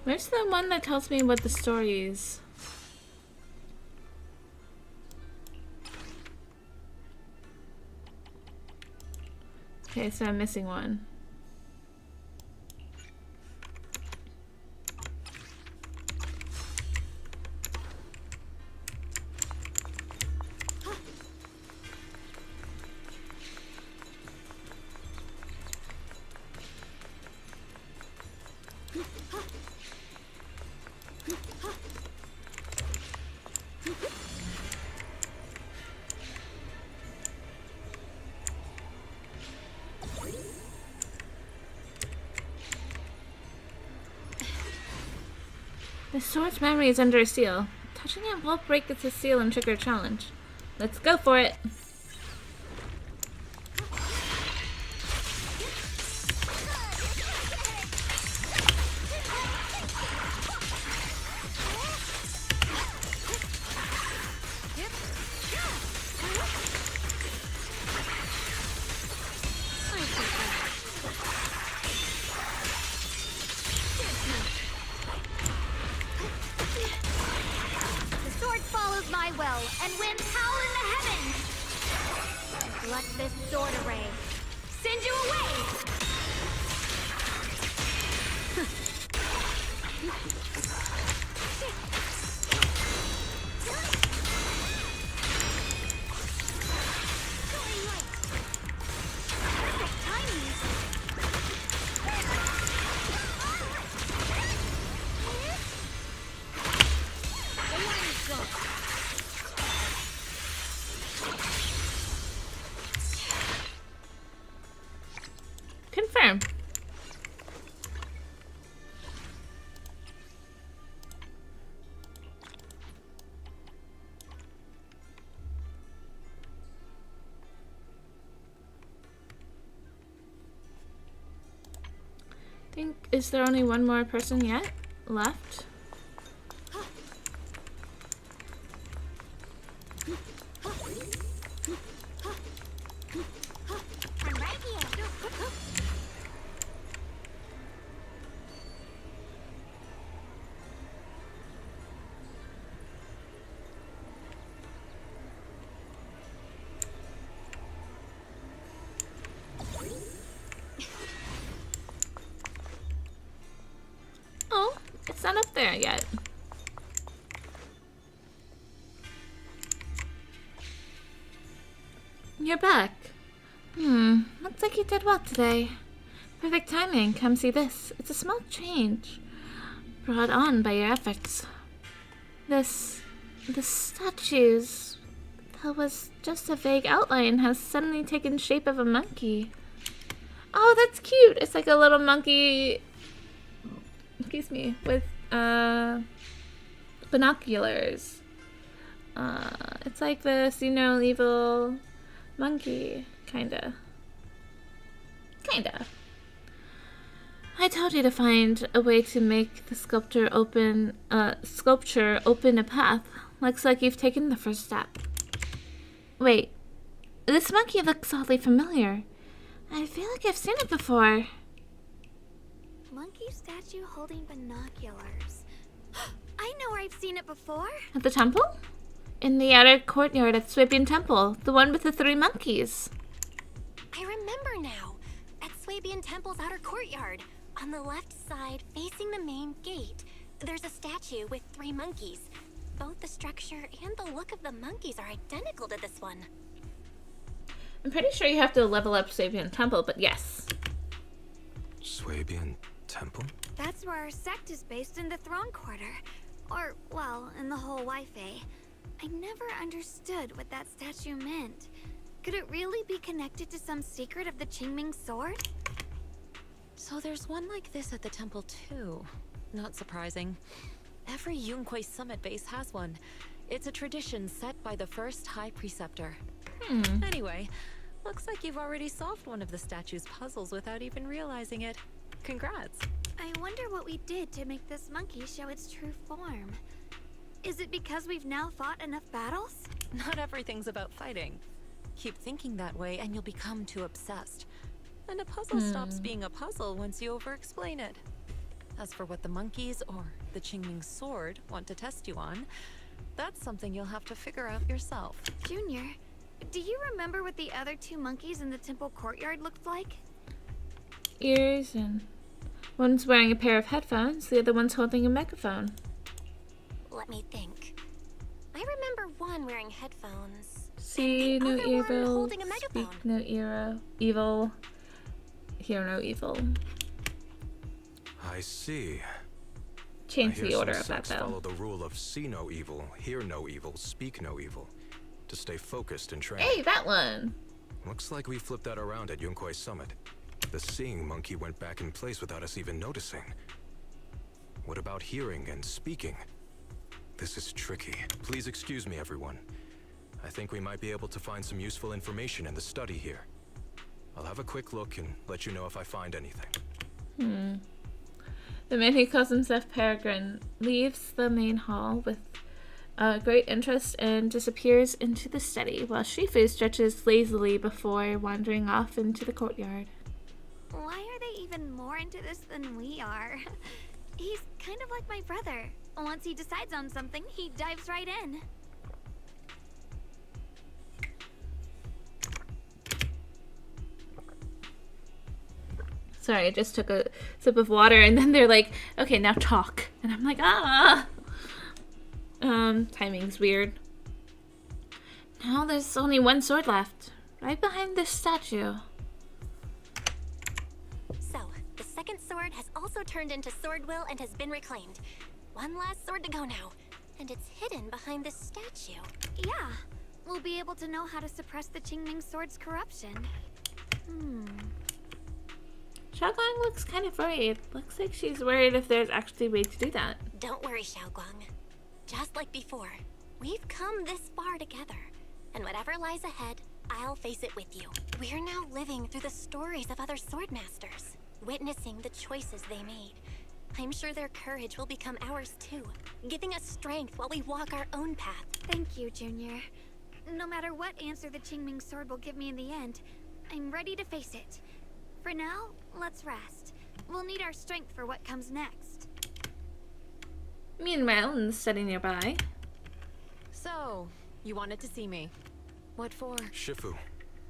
Where's the one that tells me what the story is? Okay, so I'm missing one. The sword's memory is under a seal. Touching it will break the seal and trigger a challenge. Let's go for it. And winds howl in the heavens! Let this sword array send you away! Confirm. Is there only one more person yet left? Oh, it's not up there yet. You're back. Looks like you did well today. Perfect timing. Come see this. It's a small change brought on by your efforts. The statues that was just a vague outline has suddenly taken shape of a monkey. Oh, that's cute. It's like a little monkey, excuse me, with binoculars. It's like the see no evil monkey, kinda. I told you to find a way to make the sculpture open a path. Looks like you've taken the first step. Wait, this monkey looks oddly familiar. I feel like I've seen it before. Monkey statue holding binoculars. I know where I've seen it before. At the temple? In the outer courtyard at Swabian Temple, the one with the 3 monkeys. I remember now. At Swabian Temple's outer courtyard, on the left side, facing the main gate, there's a statue with 3 monkeys. Both the structure and the look of the monkeys are identical to this one. I'm pretty sure you have to level up Swabian Temple, but yes. Swabian Temple? That's where our sect is based, in the Throne Quarter. Or, well, in the whole Wi-Fi. I never understood what that statue meant. Could it really be connected to some secret of the Qingming sword? So there's one like this at the temple too. Not surprising. Every Yunquei Summit base has one. It's a tradition set by the first High Preceptor. Anyway, Looks like you've already solved one of the statue's puzzles without even realizing it. Congrats. I wonder what we did to make this monkey show its true form. Is it because we've now fought enough battles? Not everything's about fighting. Keep thinking that way and you'll become too obsessed. And a puzzle stops being a puzzle once you over-explain it. As for what the monkeys or the Qingming sword want to test you on, that's something you'll have to figure out yourself. Junior, do you remember what the other two monkeys in the temple courtyard looked like? Ears, and one's wearing a pair of headphones, the other one's holding a megaphone. Let me think. I remember one wearing headphones. See no other one evil, holding a megaphone. speak no evil, hear no evil. I see. Change I hear the order some of that sects though. follow the rule of see no evil, hear no evil, speak no evil, to stay focused and trained. Hey, that one! Looks like we flipped that around at Yunkwei's summit. The seeing monkey went back in place without us even noticing. What about hearing and speaking? This is tricky. Please excuse me, everyone. I think we might be able to find some useful information in the study here. I'll have a quick look and let you know if I find anything. The man who calls himself Peregrine leaves the main hall with great interest and disappears into the study, while Shifu stretches lazily before wandering off into the courtyard. Why are they even more into this than we are? He's kind of like my brother. Once he decides on something, he dives right in. Sorry, I just took a sip of water and then they're like, okay, now talk. And I'm like, timing's weird. Now there's only one sword left, right behind this statue. So, the second sword has also turned into sword will and has been reclaimed. One last sword to go now, and it's hidden behind this statue. Yeah, we'll be able to know how to suppress the Qingming sword's corruption. Xiaoguang looks kind of worried. Looks like she's worried if there's actually a way to do that. Don't worry, Xiaoguang. Just like before, we've come this far together, and whatever lies ahead, I'll face it with you. We're now living through the stories of other swordmasters, witnessing the choices they made. I'm sure their courage will become ours too, giving us strength while we walk our own path. Thank you, Junior. No matter what answer the Qingming sword will give me in the end, I'm ready to face it. For now, let's rest. We'll need our strength for what comes next. Meanwhile, in the study nearby. So, you wanted to see me. What for? Shifu,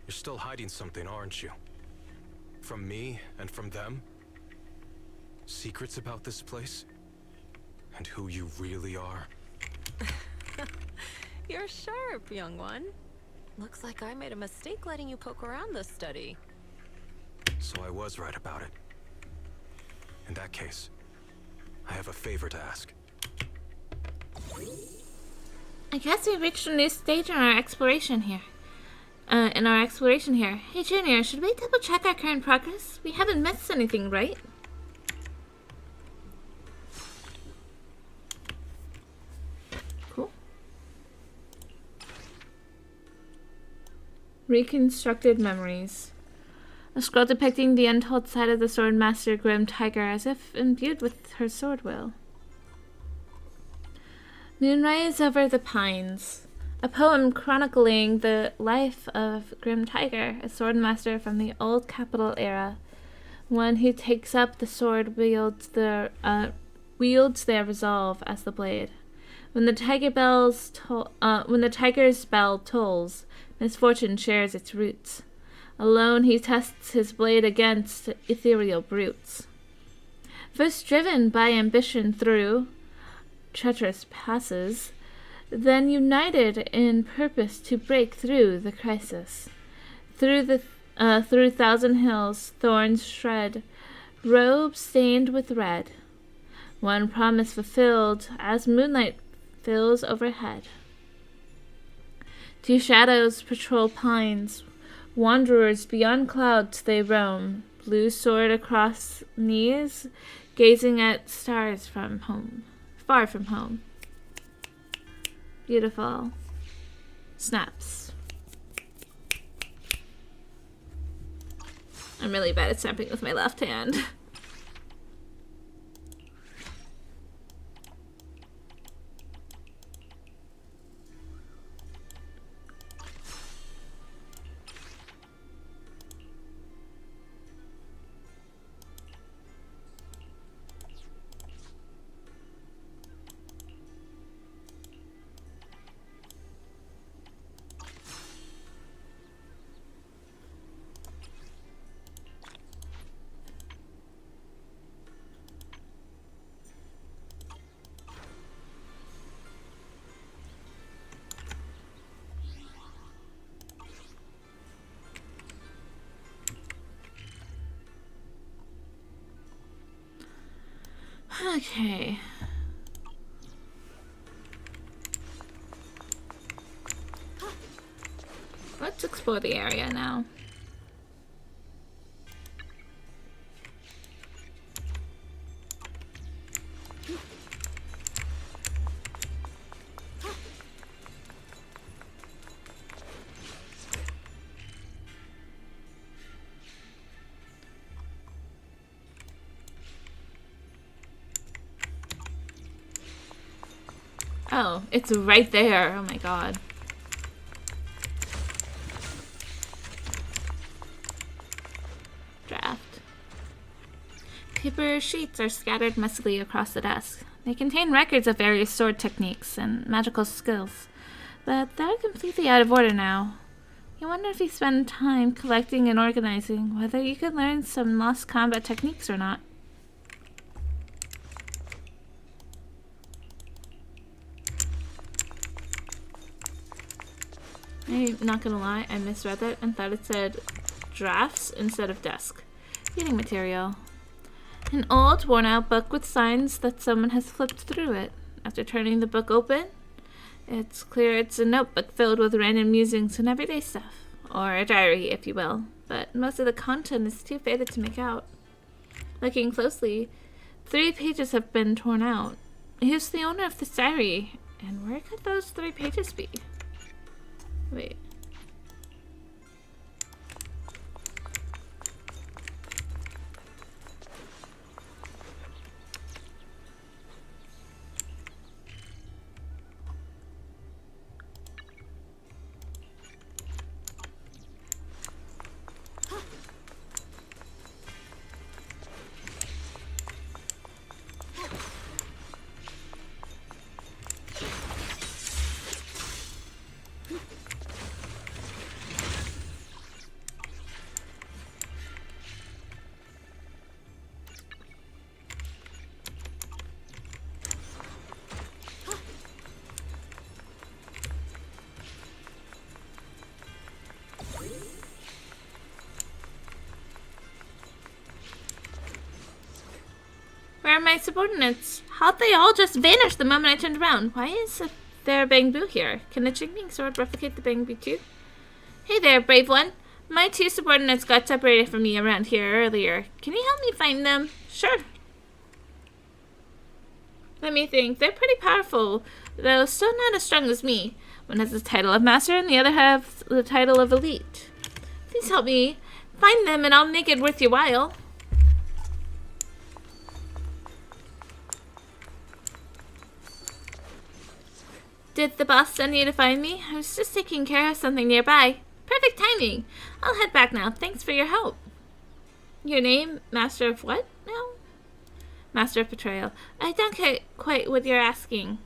you're still hiding something, aren't you? From me and from them? Secrets about this place? And who you really are? You're sharp, young one. Looks like I made a mistake letting you poke around this study. So I was right about it. In that case, I have a favor to ask. I guess we've reached a new stage in our exploration here. Hey, Junior, should we double check our current progress? We haven't missed anything, right? Cool. Reconstructed memories. A scroll depicting the untold side of the Swordmaster Grim Tiger as if imbued with her sword will. Moonrise over the Pines. A poem chronicling the life of Grim Tiger, a swordmaster from the old capital era. One who takes up the sword wields their resolve as the blade. When the tiger's bell tolls, misfortune shares its roots. Alone he tests his blade against ethereal brutes. First driven by ambition through treacherous passes, then united in purpose to break through the crisis. Through thousand hills thorns shred, robes stained with red. One promise fulfilled as moonlight fills overhead. Two shadows patrol pines. Wanderers beyond clouds they roam, blue sword across knees, gazing at stars from home, far from home. Beautiful. Snaps. I'm really bad at stamping with my left hand. Okay. Let's explore the area now. Oh, it's right there. Oh my god. Draft. Paper sheets are scattered messily across the desk. They contain records of various sword techniques and magical skills, but they're completely out of order now. You wonder if you spend time collecting and organizing, whether you could learn some lost combat techniques or not. I'm not gonna lie, I misread that and thought it said drafts instead of desk. Reading material. An old, worn-out book with signs that someone has flipped through it. After turning the book open, it's clear it's a notebook filled with random musings and everyday stuff. Or a diary, if you will. But most of the content is too faded to make out. Looking closely, 3 pages have been torn out. Who's the owner of this diary? And where could those 3 pages be? Wait. Where are my subordinates? How'd they all just vanish the moment I turned around? Why is there a Bangbu here? Can the Jingming sword replicate the Bangbu too? Hey there, brave one. My 2 subordinates got separated from me around here earlier. Can you help me find them? Sure. Let me think. They're pretty powerful, though still not as strong as me. One has the title of master and the other has the title of elite. Please help me find them and I'll make it worth your while. Did the boss send you to find me? I was just taking care of something nearby. Perfect timing. I'll head back now. Thanks for your help. Your name? Master of what now? Master of Betrayal. I don't get quite what you're asking.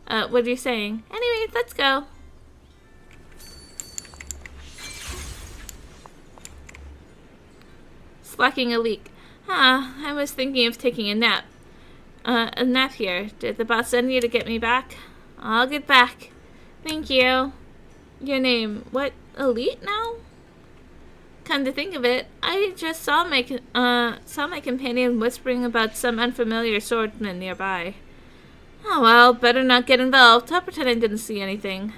What you're saying. Anyways, let's go. Slacking a leak. I was thinking of taking a nap. A nap here. Did the boss send you to get me back? I'll get back. Thank you. Your name? What? Elite now? Come to think of it, I just saw my companion whispering about some unfamiliar swordsman nearby. Oh well, better not get involved. I'll pretend I didn't see anything.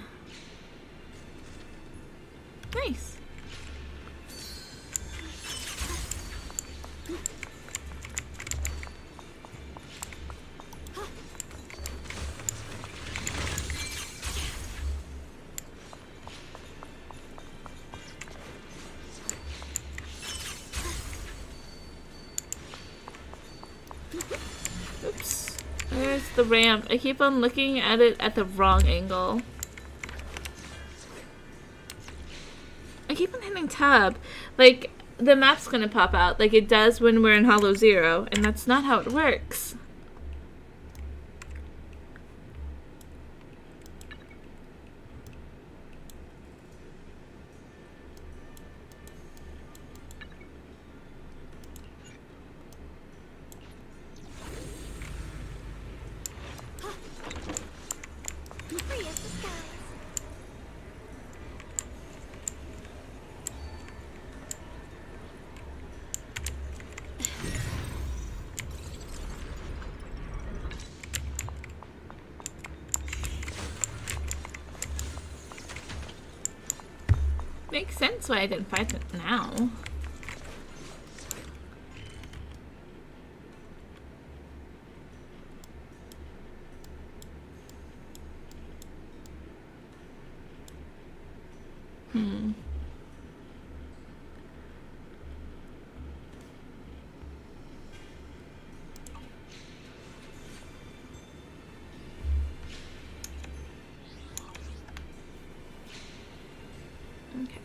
Nice. the ramp. I keep on looking at it at the wrong angle. I keep on hitting tab. Like, the map's gonna pop out like it does when we're in Hollow Zero, and that's not how it works. Free as the skies. Makes sense why I didn't fight it now. Okay.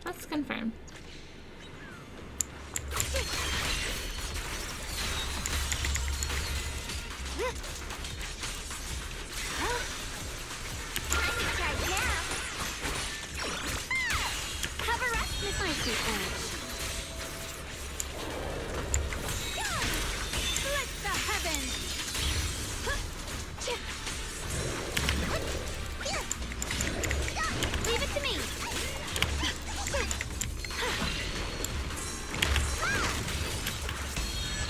Let's confirm. Leave it to me.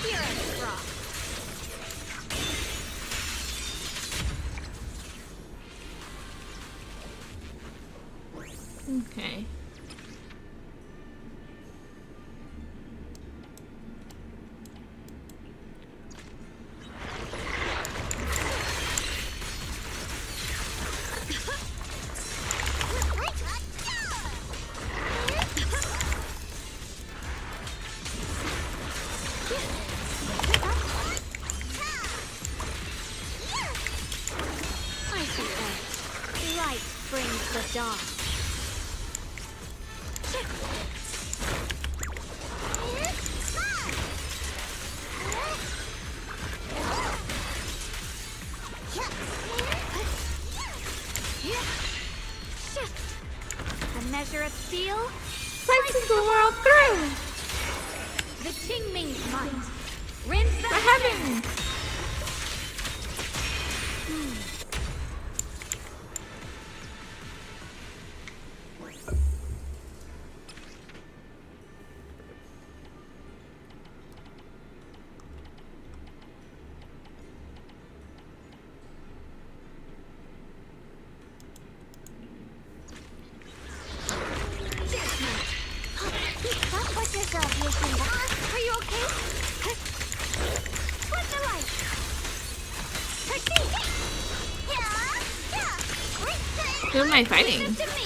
Here is rock. Okay. Light brings the dawn. A measure of steel, Slices the world through! the Qingming's might. Rinse the The heavens! Don't put yourself using that. Are you okay? Put the light. Who am I fighting? To me.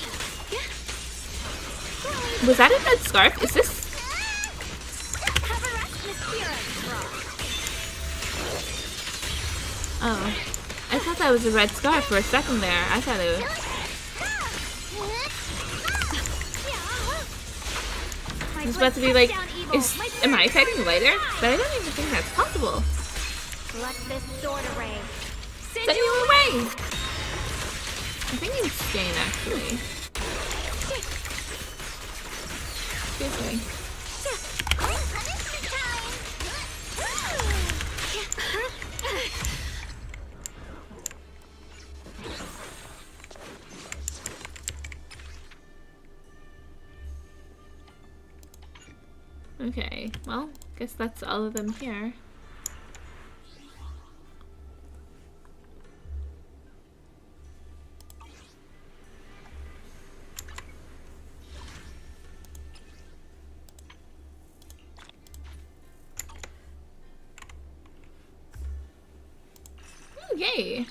Was that a red scarf? Is this... Cover us with Kira's rock. Oh. I thought that was a red scarf for a second there. I thought it was... I was about to be like, am I fighting lighter? But I don't even think that's possible. Let this sword array. Send you away! I think he's staying actually. Excuse me. Okay, well, guess that's all of them here. Oh, yay.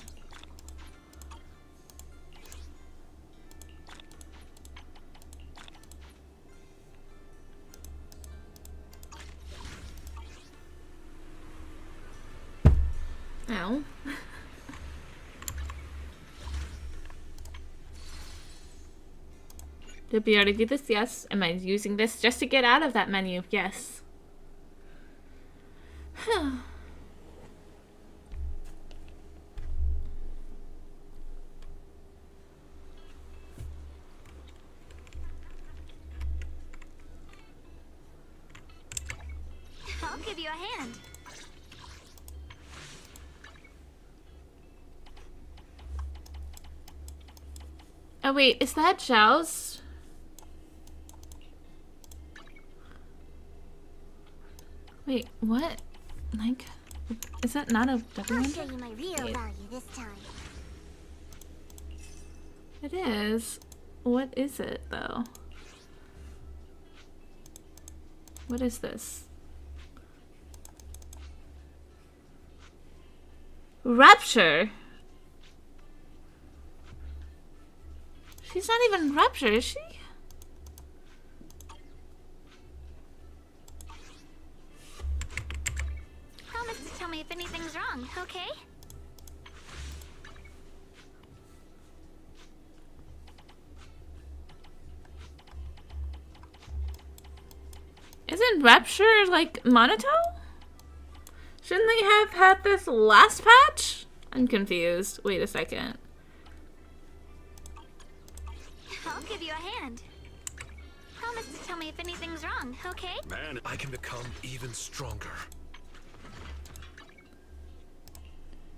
Ow. Did we already do this? Yes. Am I using this just to get out of that menu? Yes. I'll give you a hand. Oh wait, is that Zhao's? Wait, what? Like, is that not a W I'll window? show you my real value this time. It is. What is it though? What is this? Rapture. She's not even Rapture, is she? Promise to tell me if anything's wrong, okay? Isn't Rapture like Monato? Shouldn't they have had this last patch? I'm confused. Wait a second. I'll give you a hand. Promise to tell me if anything's wrong, okay? Man, I can become even stronger.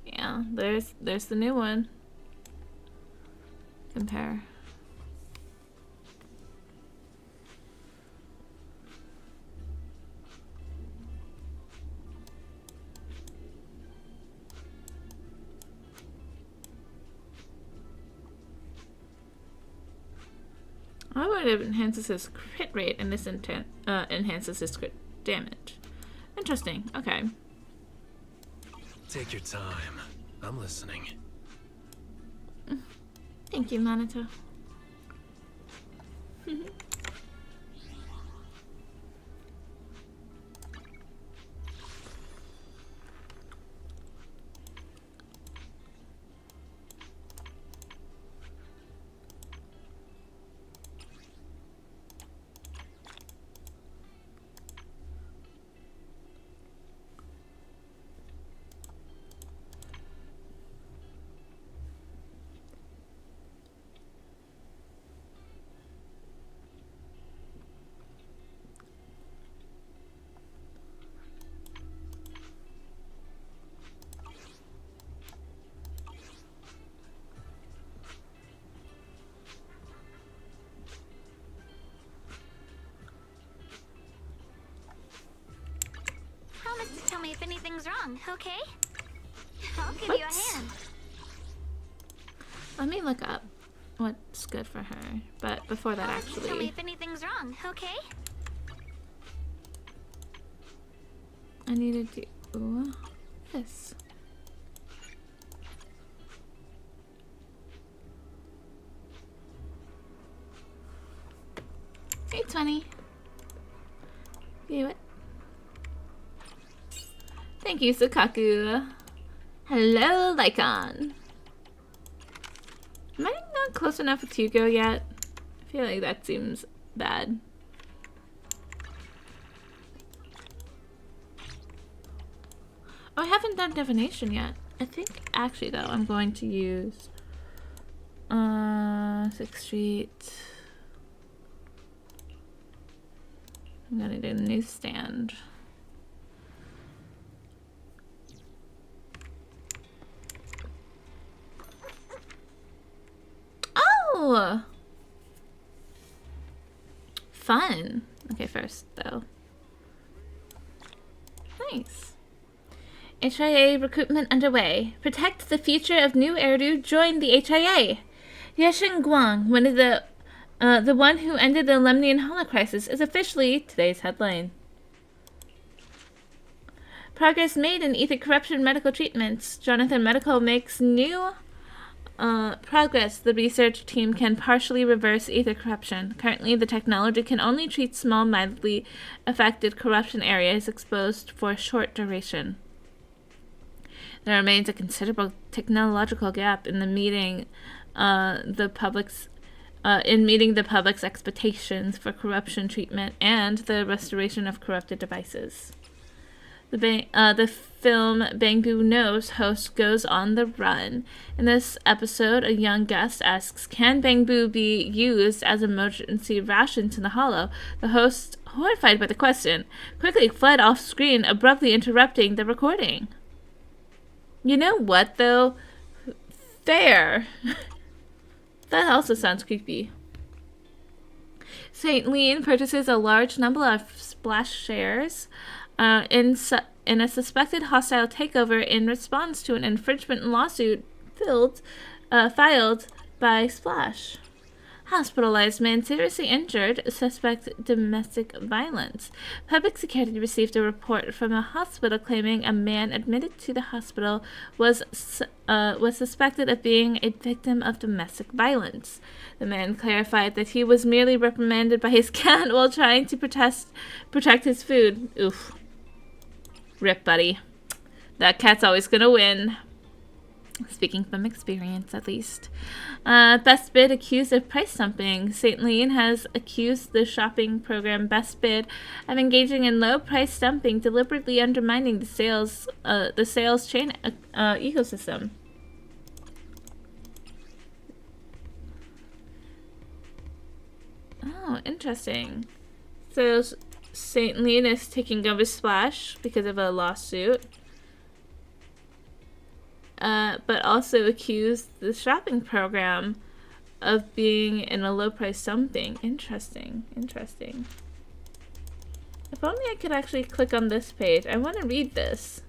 Yeah, there's the new one. Compare. I would have enhances his crit rate and this enhances his crit damage. Interesting. Okay. Take your time. I'm listening. Thank you, Monato. Promise to tell me if anything's wrong, okay? I'll give you a hand. Let me look up what's good for her. But before that, Promise to tell me actually, if anything's wrong, okay? I need to do this. Hey, 20. View it. Thank you, Sukaku. Hello, Lycon. Am I not close enough with Hugo yet? I feel like that seems bad. Oh, I haven't done divination yet. I think, actually, though, I'm going to use 6th Street. I'm gonna do a newsstand. Oh! Fun. Okay, first, though. Nice. HIA recruitment underway. Protect the future of New Eridu. Join the HIA. Yashin Guang, one of the one who ended the Lemnian Holo crisis, is officially today's headline. Progress made in ether corruption medical treatments. Jonathan Medical makes new progress. The research team can partially reverse ether corruption. Currently, the technology can only treat small, mildly affected corruption areas exposed for a short duration. There remains a considerable technological gap in meeting the public's expectations for corruption treatment and the restoration of corrupted devices. The film Bang Boo Knows host goes on the run. In this episode, a young guest asks, "Can Bang Boo be used as emergency rations in the Hollow?" The host, horrified by the question, quickly fled off screen, abruptly interrupting the recording. You know what, though? Fair. That also sounds creepy. St. Lean purchases a large number of Splash shares in a suspected hostile takeover in response to an infringement lawsuit filed by Splash. Hospitalized man seriously injured, suspect domestic violence. Public security received a report from a hospital claiming a man admitted to the hospital was suspected of being a victim of domestic violence. The man clarified that he was merely reprimanded by his cat while trying to protect his food. Oof. Rip, buddy. That cat's always gonna win. Speaking from experience, at least. Best Bid accused of price dumping. St. Lean has accused the shopping program Best Bid of engaging in low price dumping, deliberately undermining the sales chain ecosystem. Oh, interesting. So St. Lean is taking over Splash because of a lawsuit. But also accused the shopping program of being in a low price dumping. Interesting. If only I could actually click on this page. I want to read this.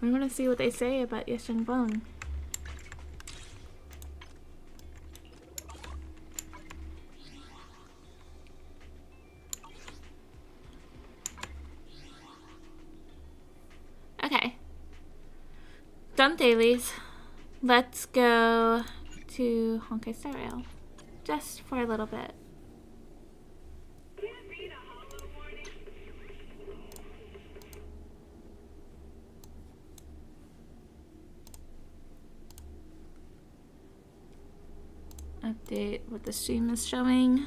I want to see what they say about Yesheng Bong. Okay. Done dailies. Let's go to Honkai Star Rail. Just for a little bit. Update what the stream is showing.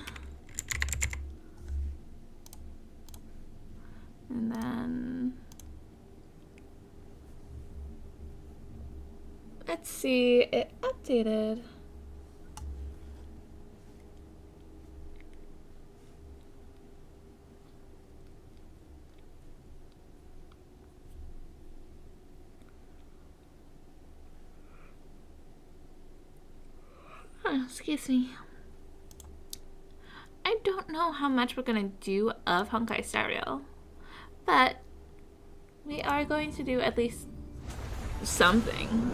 And then let's see, it updated. Oh, excuse me. I don't know how much we're gonna do of Honkai Star Rail, but we are going to do at least something.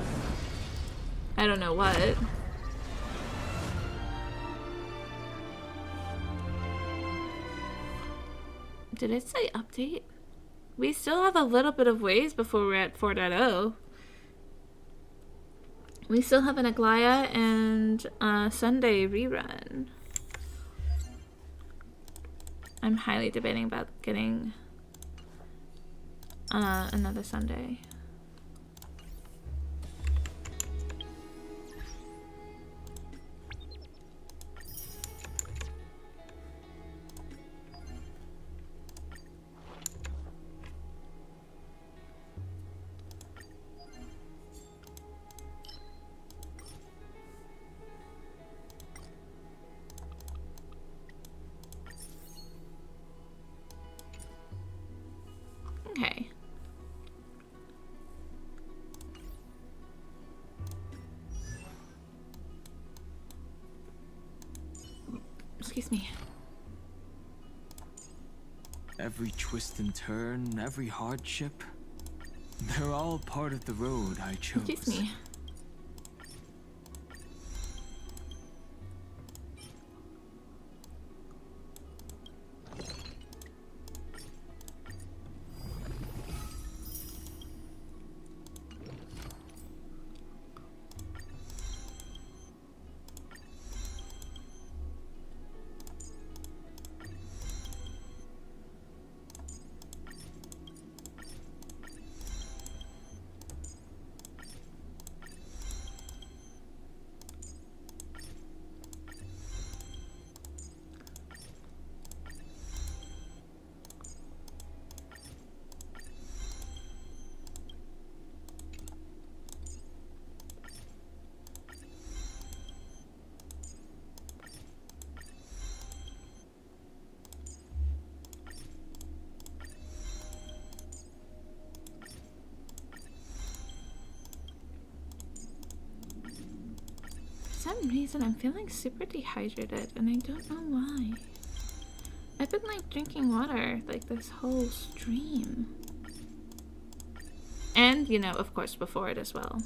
I don't know what. Did it say update? We still have a little bit of ways before we're at 4.0. We still have an Aglaya and Sunday rerun. I'm highly debating about getting another Sunday. Okay. Excuse me. Every twist and turn, every hardship, they're all part of the road I chose. Excuse me. some reason I'm feeling super dehydrated and I don't know why. I've been like drinking water like this whole stream. And, you know, of course before it as well.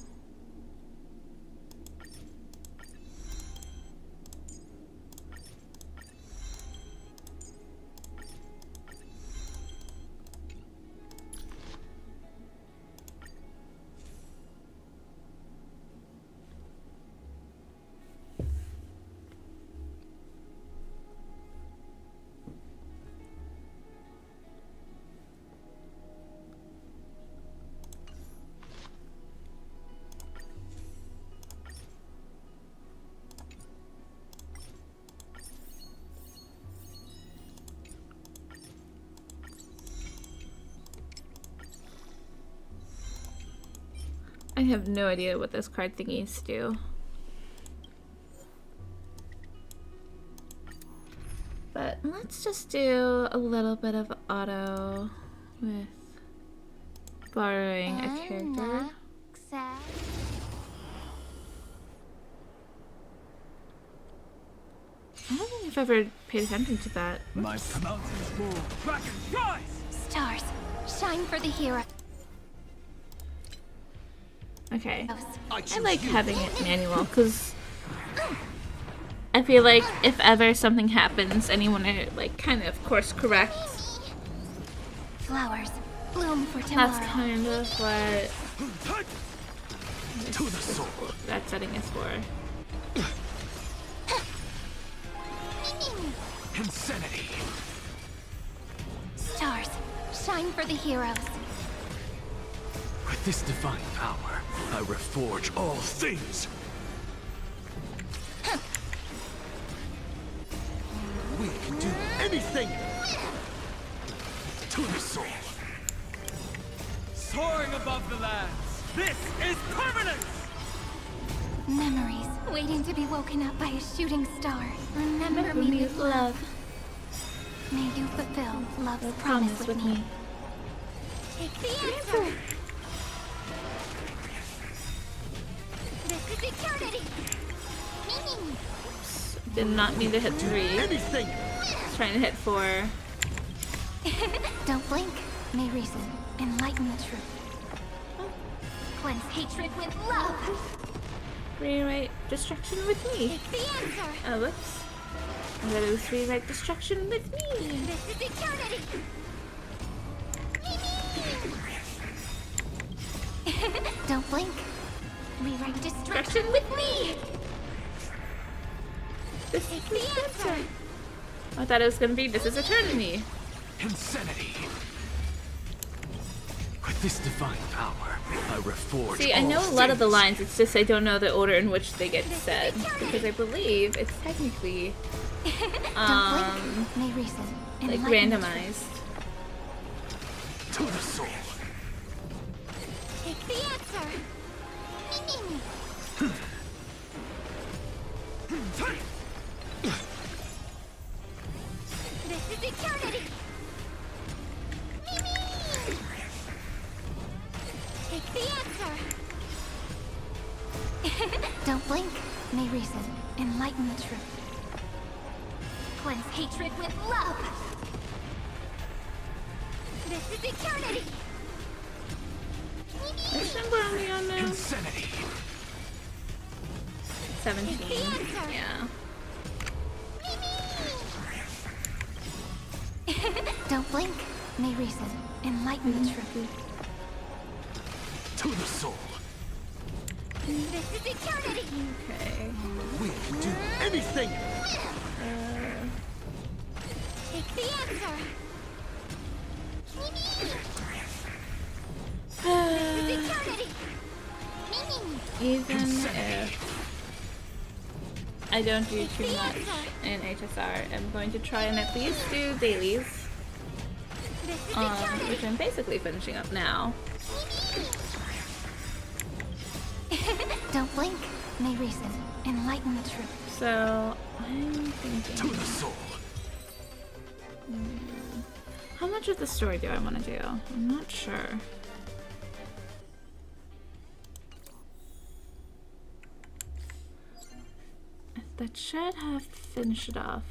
I have no idea what this card thingies do. But let's just do a little bit of auto with borrowing a character. I don't think I've ever paid attention to that. My mountains fall. Dragon, rise! Stars, shine for the hero. Okay. I like having it manual because I feel like if ever something happens and you want to like kind of course correct, Flowers, bloom for tomorrow. that's kind of what that setting is for. Insanity. Stars, shine for the heroes. With this divine power, I reforge all things. We can do anything. To the soul. Soaring above the lands. This is permanence. Memories waiting to be woken up by a shooting star. Remember me with love. May you fulfill love's promise with me. Take the answer. This is eternity. Did not mean to hit 3. Anything. Trying to hit 4. Don't blink. May reason enlighten the truth. Cleanse hatred with love. Rewrite destruction with me. Take the answer. Oh, whoops. I'm gonna do 3 rewrite destruction with me. This is eternity. Don't blink. Rewrite destruction with me. This is the answer. I thought it was gonna be this is eternity. Insanity. With this divine power, I reforge. See, I know a lot of the lines, it's just I don't know the order in which they get said. Because I believe it's technically May reason like enlighten the randomized. To the soul. Take the answer. This is eternity. Take the answer. Don't blink. May reason enlighten the truth. Cleanse hatred with love. This is eternity. Which number are we on now? Insanity. 17. Take the answer. Yeah. Don't blink. May reason enlighten the truth. To the soul. This is eternity. Okay. We can do anything. Take the answer. This is eternity. Even if I don't do too much in HSR, I'm going to try and at least do dailies, This is which I'm basically finishing up now. Don't blink. May reason enlighten the truth. So I'm To thinking, the soul. how much of the story do I want to do? I'm not sure. that should have finished it off.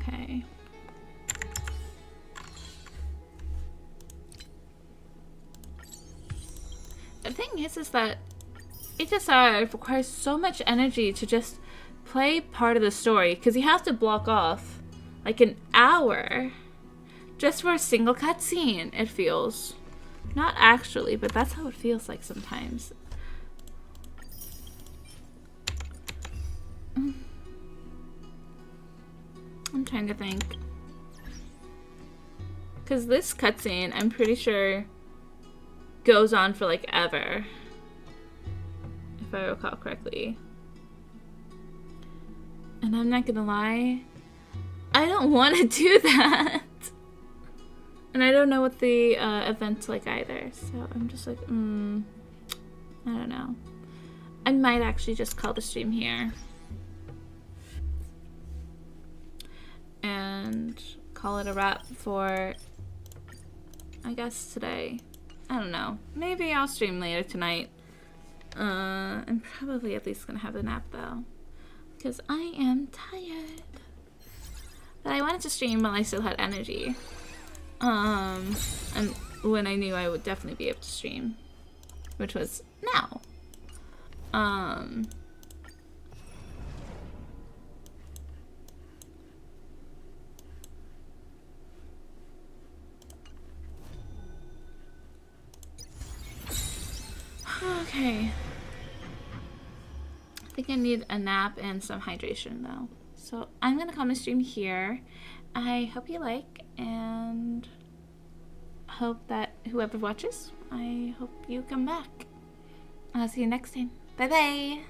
Okay. The thing is that HSR requires so much energy to just play part of the story, because you have to block off like an hour just for a single cutscene, it feels. Not actually, but that's how it feels like sometimes. I'm trying to think. Because this cutscene, I'm pretty sure, goes on for like ever. If I recall correctly. And I'm not gonna lie, I don't want to do that. And I don't know what the event's like either. So I'm just like, I don't know. I might actually just call the stream here. And call it a wrap for, I guess, today. I don't know. Maybe I'll stream later tonight. I'm probably at least gonna have a nap though, because I am tired. But I wanted to stream while I still had energy. And when I knew I would definitely be able to stream, which was now. Okay. I think I need a nap and some hydration though. So I'm gonna call my stream here. I hope you like, and hope that whoever watches, I hope you come back. I'll see you next time. Bye bye!